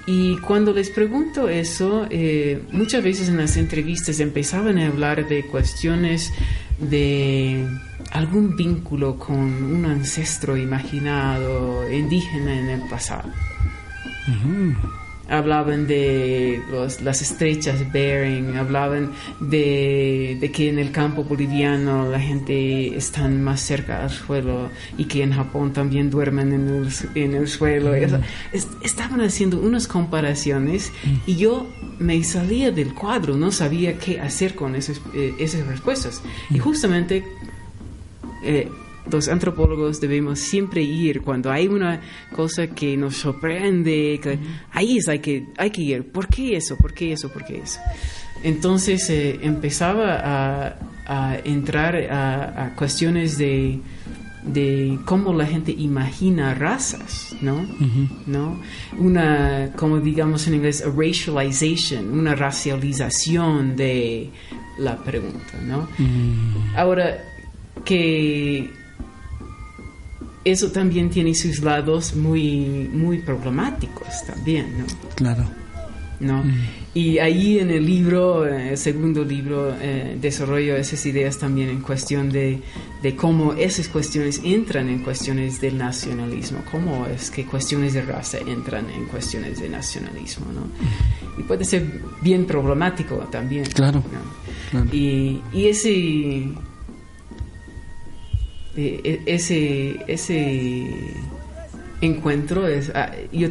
Speaker 3: Y cuando les pregunto eso, muchas veces en las entrevistas empezaban a hablar de cuestiones de algún vínculo con un ancestro imaginado indígena en el pasado. Hablaban de las estrechas Bering, hablaban de que en el campo boliviano la gente está más cerca al suelo y que en Japón también duermen en el suelo. Estaban haciendo unas comparaciones y yo me salía del cuadro, no sabía qué hacer con esas respuestas. Y justamente los antropólogos debemos siempre ir cuando hay una cosa que nos sorprende, ahí hay que ir. ¿Por qué eso? ¿Por qué eso? ¿Por qué eso? Entonces empezaba a entrar a cuestiones de cómo la gente imagina razas, ¿no? ¿No? Como digamos en inglés, a racialization, una racialización de la pregunta, ¿no? Ahora, que eso también tiene sus lados muy, muy problemáticos también, ¿no?
Speaker 2: Claro.
Speaker 3: ¿No? Y ahí en el libro, segundo libro, desarrollo esas ideas también en cuestión de cómo esas cuestiones entran en cuestiones del nacionalismo, cómo es que cuestiones de raza entran en cuestiones de nacionalismo, ¿no? Y puede ser bien problemático también.
Speaker 2: Claro.
Speaker 3: ¿No?
Speaker 2: Claro.
Speaker 3: Y ese encuentro yo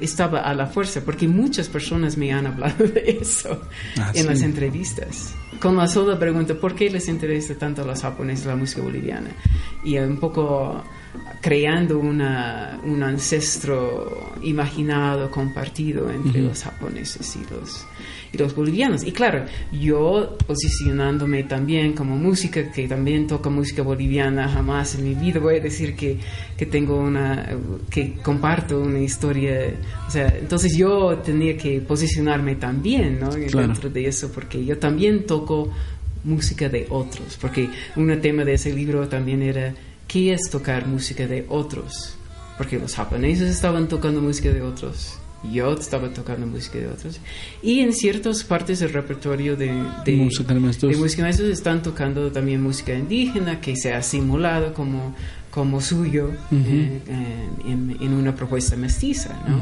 Speaker 3: estaba a la fuerza porque muchas personas me han hablado de eso en las entrevistas con la sola pregunta ¿por qué les interesa tanto a los japoneses la música boliviana? Y un poco creando un ancestro imaginado, compartido entre los japoneses y los bolivianos. Y claro, yo posicionándome también como música, que también toca música boliviana, jamás en mi vida voy a decir que que comparto una historia. O sea, entonces yo tenía que posicionarme también, ¿no? Dentro de eso, porque yo también toco música de otros, porque un tema de ese libro también era ¿qué es tocar música de otros? Porque los japoneses estaban tocando música de otros, yo estaba tocando música de otros, y en ciertas partes del repertorio de música maestros están tocando también música indígena que se ha simulado como suyo en una propuesta mestiza, ¿no?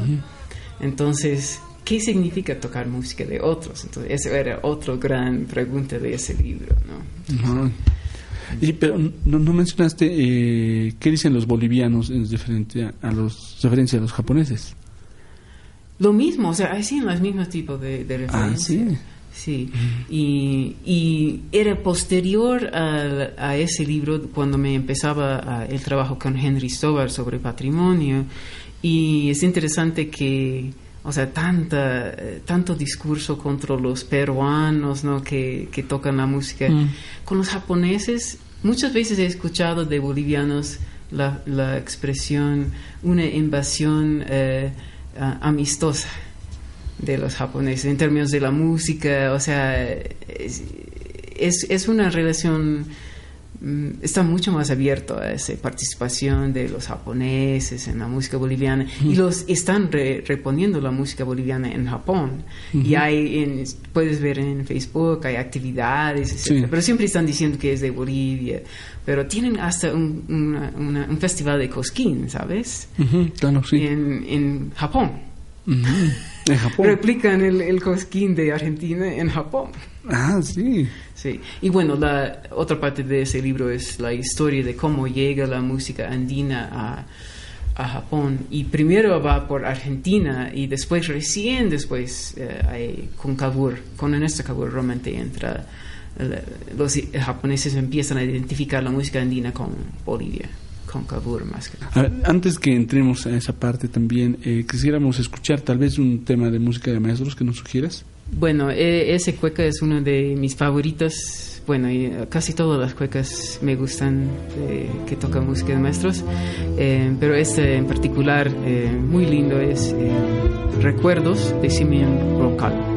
Speaker 3: Entonces, ¿qué significa tocar música de otros? Entonces, esa era otra gran pregunta de ese libro, ¿no?
Speaker 2: Pero no mencionaste qué dicen los bolivianos en referencia a los japoneses.
Speaker 3: Lo mismo, o sea, hacían los mismos tipos de referencias. Sí. Y era posterior a ese libro cuando me empezaba el trabajo con Henry Stobar sobre patrimonio, y es interesante que, o sea, tanto discurso contra los peruanos, ¿no? que tocan la música. Con los japoneses, muchas veces he escuchado de bolivianos la expresión una invasión amistosa de los japoneses en términos de la música. O sea, es una relación, está mucho más abierto a esa participación de los japoneses en la música boliviana, y los están reponiendo la música boliviana en Japón, y puedes ver en Facebook, hay actividades, etc. Pero siempre están diciendo que es de Bolivia, pero tienen hasta un festival de cosquín, ¿sabes?
Speaker 2: Claro, sí.
Speaker 3: En Japón.
Speaker 2: En Japón.
Speaker 3: Replican el cosquín de Argentina en Japón.
Speaker 2: Sí.
Speaker 3: Sí. Y bueno, la otra parte de ese libro es la historia de cómo llega la música andina a Japón. Y primero va por Argentina y después, recién después, con Ernesto Cavour realmente entra. Los japoneses empiezan a identificar la música andina con Bolivia, con Cavour más que nada.
Speaker 2: A ver, antes que entremos a esa parte también, quisiéramos escuchar tal vez un tema de música de maestros que nos sugieras.
Speaker 3: Bueno, ese cueca es uno de mis favoritos. Bueno, casi todas las cuecas me gustan que tocan música de maestros, pero este en particular muy lindo es Recuerdos de Simeón Brocal.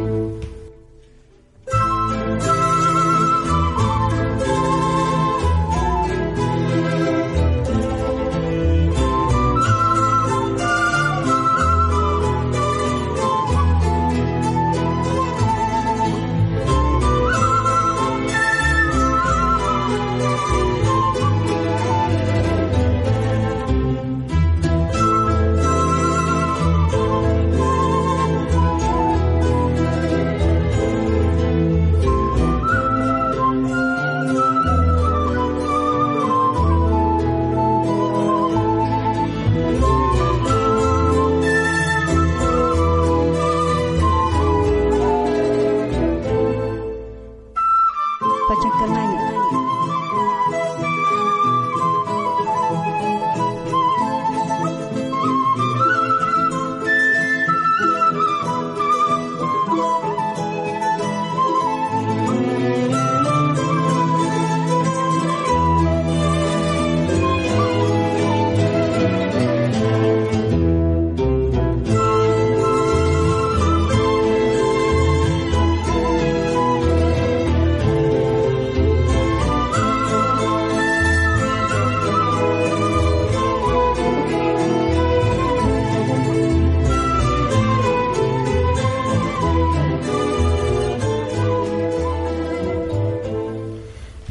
Speaker 1: Pachacamani.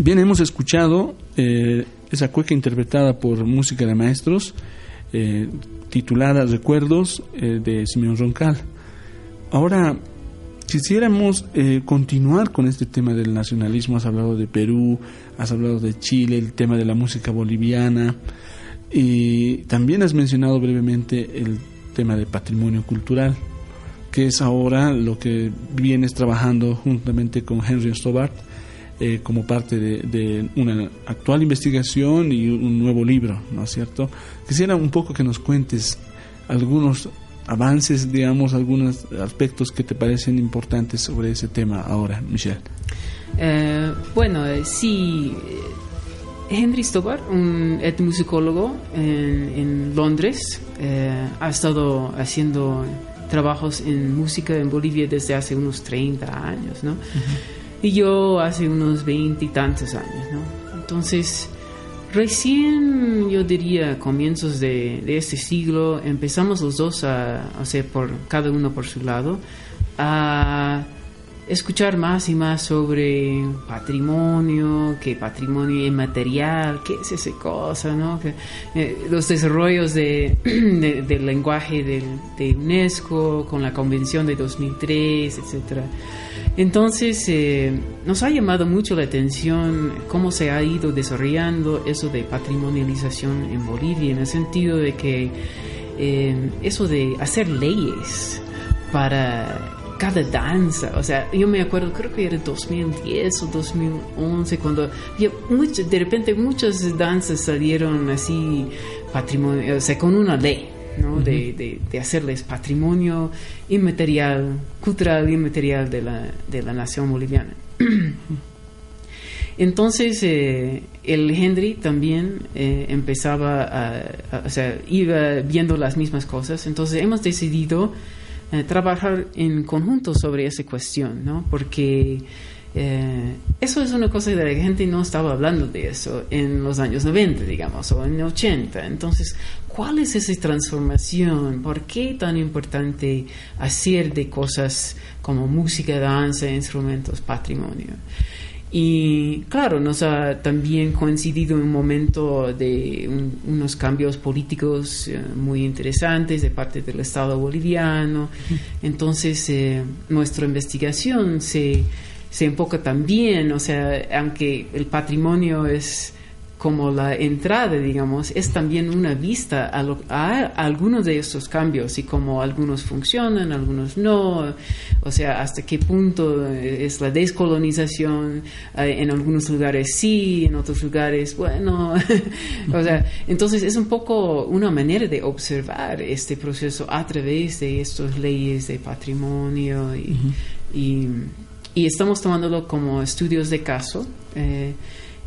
Speaker 2: Bien, hemos escuchado esa cueca interpretada por Música de Maestros, titulada Recuerdos, de Simeón Roncal. Ahora, quisiéramos continuar con este tema del nacionalismo. Has hablado de Perú, has hablado de Chile, el tema de la música boliviana, y también has mencionado brevemente el tema de patrimonio cultural, que es ahora lo que vienes trabajando juntamente con Henry Stobart, como parte de una actual investigación y un nuevo libro, ¿no es cierto? Quisiera un poco que nos cuentes algunos avances, digamos, algunos aspectos que te parecen importantes sobre ese tema ahora, Michelle.
Speaker 3: Sí, Henry Stobart, un etnomusicólogo en Londres, ha estado haciendo trabajos en música en Bolivia desde hace unos 30 años, ¿no? Uh-huh. Y yo hace unos 20 y tantos años, ¿no? Entonces, recién, yo diría, comienzos de este siglo, empezamos los dos cada uno por su lado, a escuchar más y más sobre patrimonio, que patrimonio inmaterial, qué es esa cosa, ¿no? Los desarrollos del lenguaje de UNESCO, con la Convención de 2003, etcétera. Entonces, nos ha llamado mucho la atención cómo se ha ido desarrollando eso de patrimonialización en Bolivia, en el sentido de que eso de hacer leyes para cada danza, o sea, yo me acuerdo, creo que era 2010 o 2011, cuando de repente muchas danzas salieron así, patrimonio, o sea, con una ley, ¿no? Uh-huh. de hacerles patrimonio inmaterial, cultural inmaterial de la nación boliviana. Entonces el Henry también empezaba iba viendo las mismas cosas. Entonces hemos decidido trabajar en conjunto sobre esa cuestión, ¿no? Porque eso es una cosa de la gente no estaba hablando de eso en los años 90, digamos, o en 80. Entonces, ¿cuál es esa transformación? ¿Por qué tan importante hacer de cosas como música, danza, instrumentos, patrimonio? Y claro, nos ha también coincidido un momento de unos cambios políticos muy interesantes de parte del Estado boliviano. Entonces, nuestra investigación se enfoca también, o sea, aunque el patrimonio es como la entrada, digamos, es también una vista a algunos de estos cambios y cómo algunos funcionan, algunos no, o sea, hasta qué punto es la descolonización, en algunos lugares sí, en otros lugares, bueno, o sea, entonces es un poco una manera de observar este proceso a través de estas leyes de patrimonio y estamos tomándolo como estudios de caso,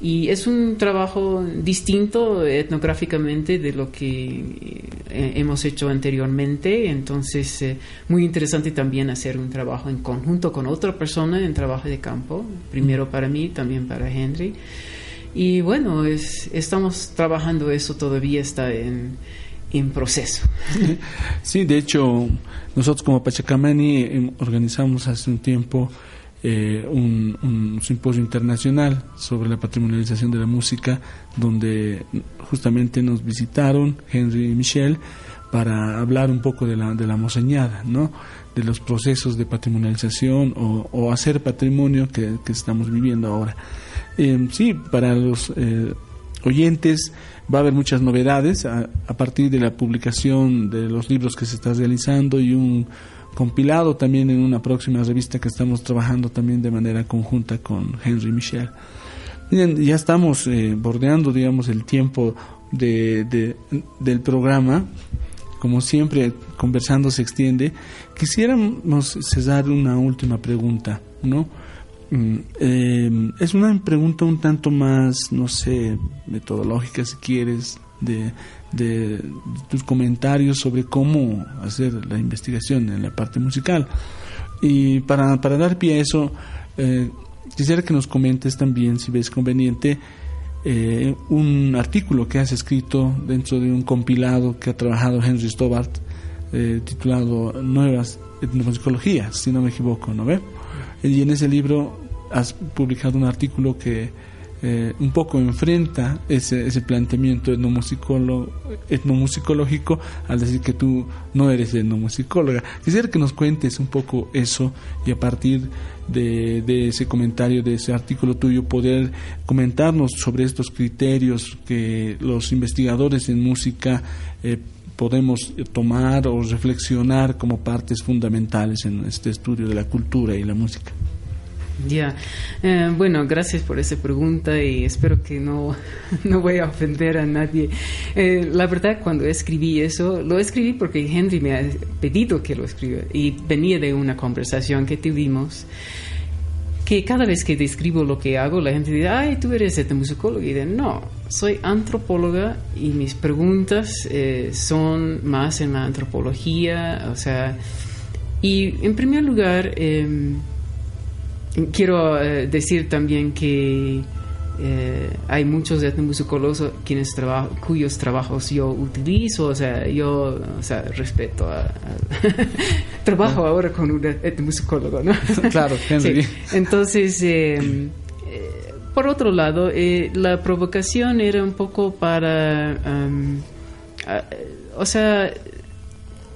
Speaker 3: y es un trabajo distinto etnográficamente de lo que hemos hecho anteriormente. Entonces, muy interesante también hacer un trabajo en conjunto con otra persona en trabajo de campo, primero para mí, también para Henry. Y bueno, estamos trabajando eso, todavía está en proceso.
Speaker 2: Sí, de hecho, nosotros como Pachacamani organizamos hace un tiempo un simposio internacional sobre la patrimonialización de la música, donde justamente nos visitaron Henry y Michelle para hablar un poco de la mozañada, ¿no? De los procesos de patrimonialización o hacer patrimonio que estamos viviendo ahora. Sí, para los oyentes va a haber muchas novedades a partir de la publicación de los libros que se está realizando y un compilado también en una próxima revista que estamos trabajando también de manera conjunta con Henry y Michelle. Bien, ya estamos bordeando, digamos, el tiempo del programa. Como siempre, conversando se extiende. Quisiéramos cesar una última pregunta, ¿no? Es una pregunta un tanto más, no sé, metodológica, si quieres, de tus comentarios sobre cómo hacer la investigación en la parte musical. Y para dar pie a eso, quisiera que nos comentes también, si ves conveniente, un artículo que has escrito dentro de un compilado que ha trabajado Henry Stobart, titulado Nuevas Etnomusicologías, si no me equivoco, ¿no ve? Y en ese libro has publicado un artículo que un poco enfrenta ese planteamiento etnomusicológico al decir que tú no eres etnomusicóloga. Quisiera que nos cuentes un poco eso y a partir de ese comentario, de ese artículo tuyo, poder comentarnos sobre estos criterios que los investigadores en música podemos tomar o reflexionar como partes fundamentales en este estudio de la cultura y la música.
Speaker 3: Ya, bueno, gracias por esa pregunta y espero que no voy a ofender a nadie. La verdad, cuando escribí eso, lo escribí porque Henry me ha pedido que lo escriba y venía de una conversación que tuvimos, que cada vez que describo lo que hago, la gente dice, ay, tú eres etnomusicóloga. Y digo, no, soy antropóloga y mis preguntas son más en la antropología, o sea, y en primer lugar, quiero decir también que hay muchos etnomusicólogos cuyos trabajos yo utilizo, o sea, respeto trabajo ahora con un etnomusicólogo, ¿no?
Speaker 2: Claro, Henry.
Speaker 3: Sí. Entonces, por otro lado, la provocación era un poco para, o sea,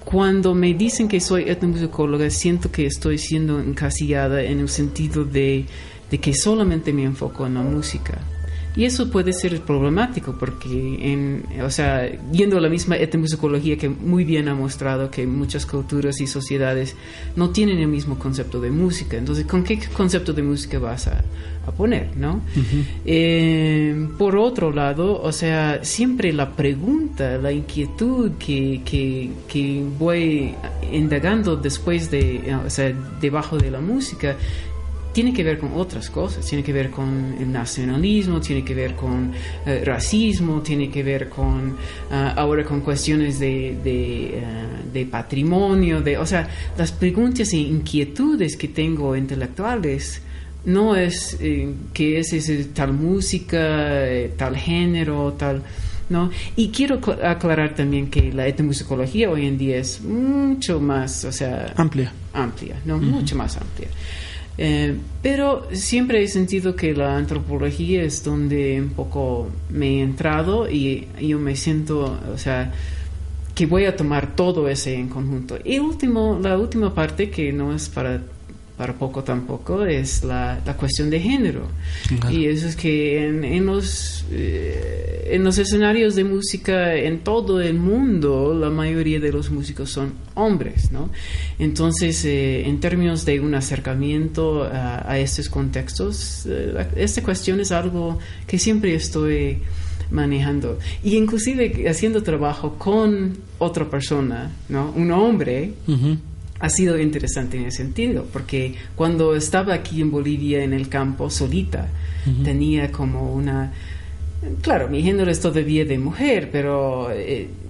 Speaker 3: cuando me dicen que soy etnomusicóloga, siento que estoy siendo encasillada en el sentido de que solamente me enfoco en la música. Y eso puede ser problemático porque, yendo a la misma etnomusicología que muy bien ha mostrado que muchas culturas y sociedades no tienen el mismo concepto de música. Entonces, ¿con qué concepto de música vas a poner, no? Uh-huh. Por otro lado, o sea, siempre la pregunta, la inquietud que voy indagando después debajo de la música, tiene que ver con otras cosas, tiene que ver con el nacionalismo, tiene que ver con racismo, tiene que ver con ahora con cuestiones de patrimonio, o sea, las preguntas e inquietudes que tengo intelectuales no es que es tal música, tal género, tal, ¿no? Y quiero aclarar también que la etnomusicología hoy en día es mucho más, o sea, amplia, ¿no? Uh-huh. Mucho más amplia. Pero siempre he sentido que la antropología es donde un poco me he entrado y yo me siento, o sea, que voy a tomar todo ese en conjunto. Y la última parte, que no es para poco tampoco, es la cuestión de género. Uh-huh. Y eso es que en los escenarios de música en todo el mundo, la mayoría de los músicos son hombres, ¿no? Entonces, en términos de un acercamiento a estos contextos, esta cuestión es algo que siempre estoy manejando. Y inclusive haciendo trabajo con otra persona, ¿no? Un hombre. Uh-huh. Ha sido interesante en ese sentido, porque cuando estaba aquí en Bolivia en el campo solita, uh-huh, tenía como claro, mi género es todavía de mujer, pero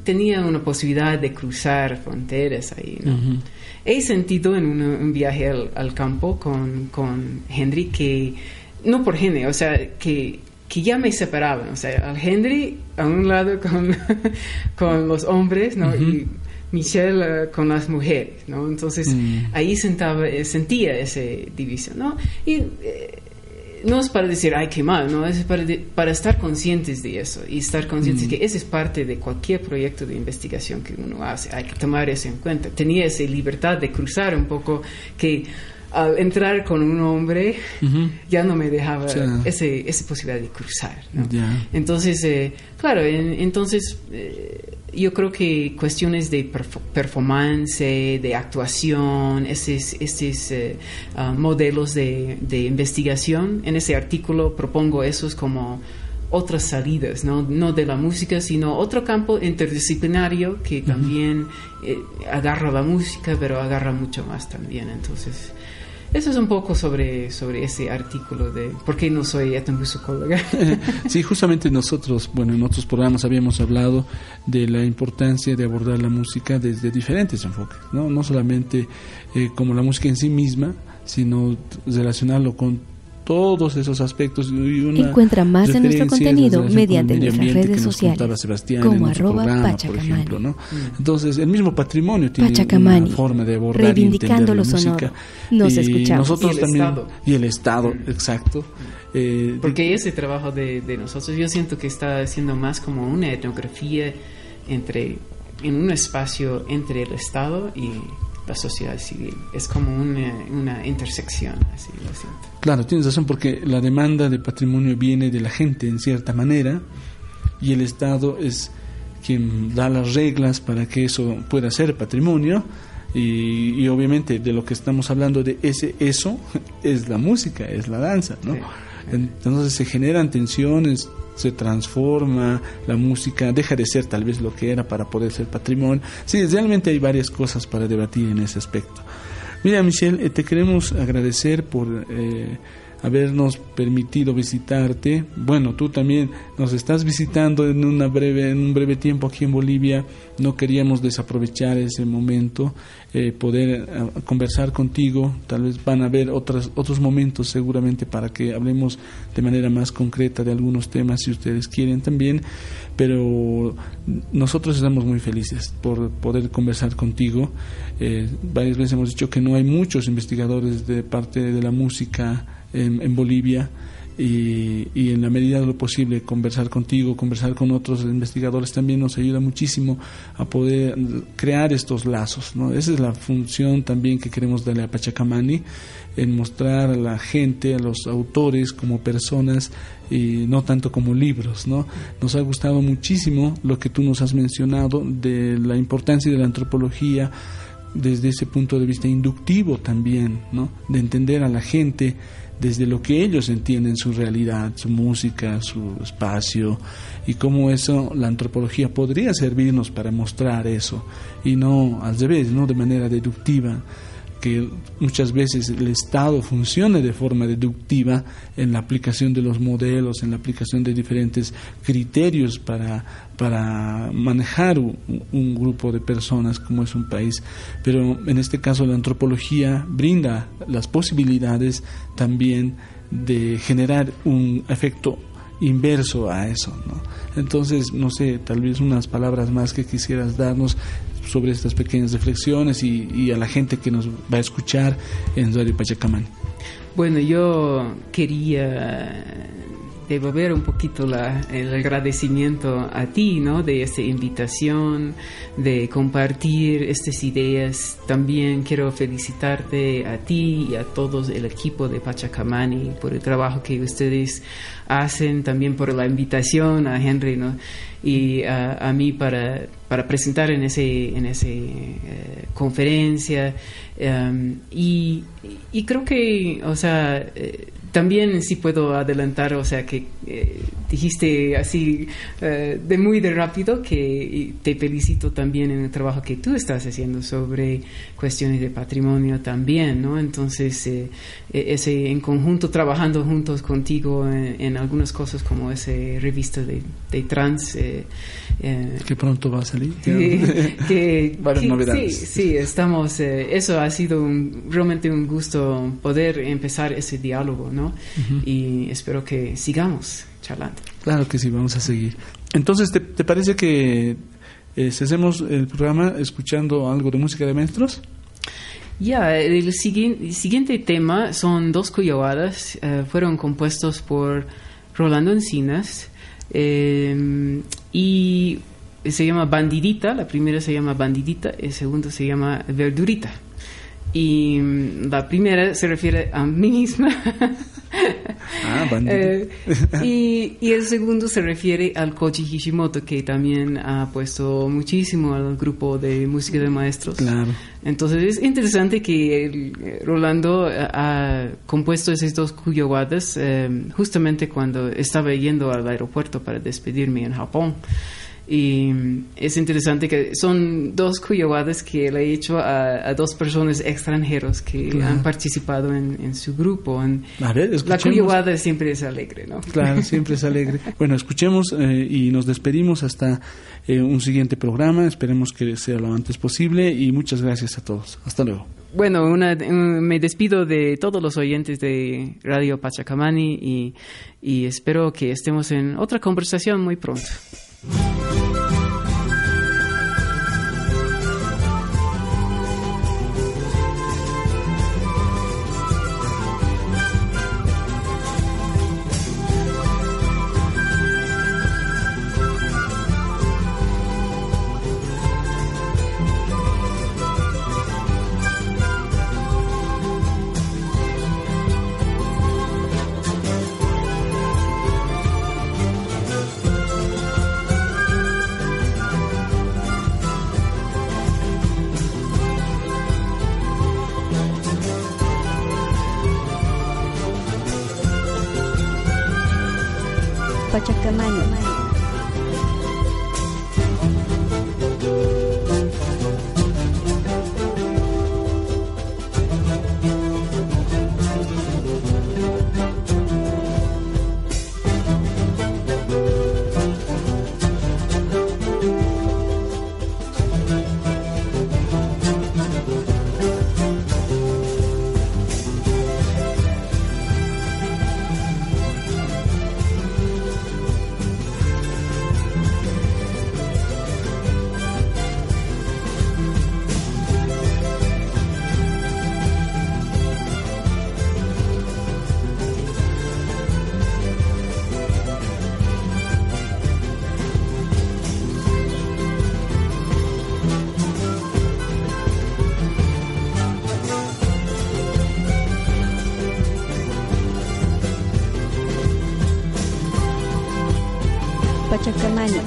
Speaker 3: tenía una posibilidad de cruzar fronteras ahí, ¿no? Uh-huh. He sentido en un viaje al campo con Henry que, no por género, o sea, que ya me separaban, o sea, al Henry a un lado con los hombres, ¿no? Uh-huh. Y Michelle con las mujeres, ¿no? Entonces ahí sentía esa división, ¿no? Y no es para decir, ay, qué mal, ¿no? Es para estar conscientes de eso y estar conscientes que esa es parte de cualquier proyecto de investigación que uno hace. Hay que tomar eso en cuenta. Tenía esa libertad de cruzar un poco que al entrar con un hombre,
Speaker 2: Ujú.
Speaker 3: ya no me dejaba
Speaker 2: O sea,
Speaker 3: esa posibilidad de cruzar, ¿no?
Speaker 2: Ya.
Speaker 3: Entonces, claro, entonces yo creo que cuestiones de performance, de actuación, estos modelos de investigación, en ese artículo propongo esos como otras salidas, no de la música, sino otro campo interdisciplinario que también agarra la música, pero agarra mucho más también. Entonces, eso es un poco sobre ese artículo de por qué no soy etnomusicóloga.
Speaker 2: Sí, justamente nosotros, en otros programas habíamos hablado de la importancia de abordar la música desde diferentes enfoques, no solamente como la música en sí misma, sino relacionarlo con todos esos aspectos. Y una
Speaker 1: Encuentra más de nuestro
Speaker 2: referencia
Speaker 1: contenido
Speaker 2: en relación
Speaker 1: mediante
Speaker 2: con el medio
Speaker 1: nuestras
Speaker 2: ambiente
Speaker 1: redes
Speaker 2: que nos
Speaker 1: sociales,
Speaker 2: contaba Sebastián
Speaker 1: como
Speaker 2: en nuestro programa, por
Speaker 1: @Pachacamani.
Speaker 2: ejemplo, ¿no? Entonces, el mismo patrimonio tiene
Speaker 1: Pachacamani,
Speaker 2: una forma de abordar y
Speaker 1: reivindicando
Speaker 2: entender la
Speaker 1: lo sonoro.
Speaker 2: música.
Speaker 1: Nos
Speaker 2: Y
Speaker 1: escuchamos.
Speaker 2: nosotros
Speaker 3: Y el
Speaker 2: también,
Speaker 3: Estado.
Speaker 2: y el Estado, exacto.
Speaker 3: Porque ese trabajo de nosotros, yo siento que está haciendo más como una etnografía en un espacio entre el Estado y la sociedad civil. Es como una intersección, así lo siento.
Speaker 2: Claro, tienes razón, porque la demanda de patrimonio viene de la gente en cierta manera, y el Estado es quien da las reglas para que eso pueda ser patrimonio, y obviamente de lo que estamos hablando de eso es la música, es la danza, ¿no?
Speaker 3: Sí.
Speaker 2: Entonces se generan tensiones, se transforma la música, deja de ser tal vez lo que era para poder ser patrimonio. Sí, realmente hay varias cosas para debatir en ese aspecto. Mira, Michelle, te queremos agradecer por habernos permitido visitarte. Bueno, tú también nos estás visitando en un breve tiempo aquí en Bolivia. No queríamos desaprovechar ese momento, poder conversar contigo. Tal vez van a haber otros momentos seguramente para que hablemos de manera más concreta de algunos temas, si ustedes quieren también. Pero nosotros estamos muy felices por poder conversar contigo. Varias veces hemos dicho que no hay muchos investigadores de parte de la música en Bolivia, y en la medida de lo posible conversar contigo, conversar con otros investigadores también nos ayuda muchísimo a poder crear estos lazos, ¿no? Esa es la función también que queremos darle a Pachacamani, en mostrar a la gente, a los autores como personas y no tanto como libros, ¿no? Nos ha gustado muchísimo lo que tú nos has mencionado de la importancia de la antropología desde ese punto de vista inductivo también, ¿no? De entender a la gente desde lo que ellos entienden su realidad, su música, su espacio, y cómo eso, la antropología podría servirnos para mostrar eso, y no al revés, no de manera deductiva, que muchas veces el Estado funcione de forma deductiva en la aplicación de los modelos, en la aplicación de diferentes criterios para manejar un grupo de personas como es un país. Pero en este caso la antropología brinda las posibilidades también de generar un efecto inverso a eso, ¿no? Entonces, no sé, tal vez unas palabras más que quisieras darnos sobre estas pequeñas reflexiones y a la gente que nos va a escuchar en Radio Pachacamani.
Speaker 3: Bueno, yo quería devolver un poquito el agradecimiento a ti, ¿no? De esta invitación, de compartir estas ideas. También quiero felicitarte a ti y a todo el equipo de Pachacamani por el trabajo que ustedes hacen, también por la invitación a Henry, ¿no? Y a mí para presentar en ese conferencia, y creo que, o sea, también sí puedo adelantar, o sea, que dijiste así de rápido que te felicito también en el trabajo que tú estás haciendo sobre cuestiones de patrimonio también, ¿no? Entonces, ese en conjunto, trabajando juntos contigo en algunas cosas como esa revista de trans.
Speaker 2: Que pronto va a salir.
Speaker 3: Varias
Speaker 2: novedades.
Speaker 3: Sí, estamos. Eso ha sido realmente un gusto poder empezar ese diálogo, ¿no? Uh-huh. Y espero que sigamos charlando.
Speaker 2: Claro que sí, vamos a seguir. Entonces, ¿te parece que hacemos el programa escuchando algo de música de maestros?
Speaker 3: Ya, el siguiente tema son dos cuyoadas, fueron compuestos por Rolando Encinas, y se llama Bandidita. La primera se llama Bandidita, el segundo se llama Verdurita. Y la primera se refiere a mí misma. Y el segundo se refiere al Koji Hishimoto, que también ha apuesto muchísimo al grupo de música de maestros.
Speaker 2: Claro.
Speaker 3: Entonces es interesante que Rolando ha compuesto esos dos kuyowadas justamente cuando estaba yendo al aeropuerto para despedirme en Japón. Y es interesante que son dos kuyowadas que él ha hecho a dos personas extranjeros que han participado en su grupo.
Speaker 2: A ver,
Speaker 3: la kuyowada siempre es alegre, ¿no?
Speaker 2: Claro, siempre es alegre. Bueno, escuchemos y nos despedimos hasta un siguiente programa. Esperemos que sea lo antes posible y muchas gracias a todos. Hasta luego.
Speaker 3: Bueno, me despido de todos los oyentes de Radio Pachacamani y espero que estemos en otra conversación muy pronto.
Speaker 1: Pachacamani. Pachacamani.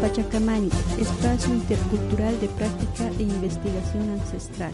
Speaker 1: Pachacamani, espacio intercultural de práctica e investigación ancestral.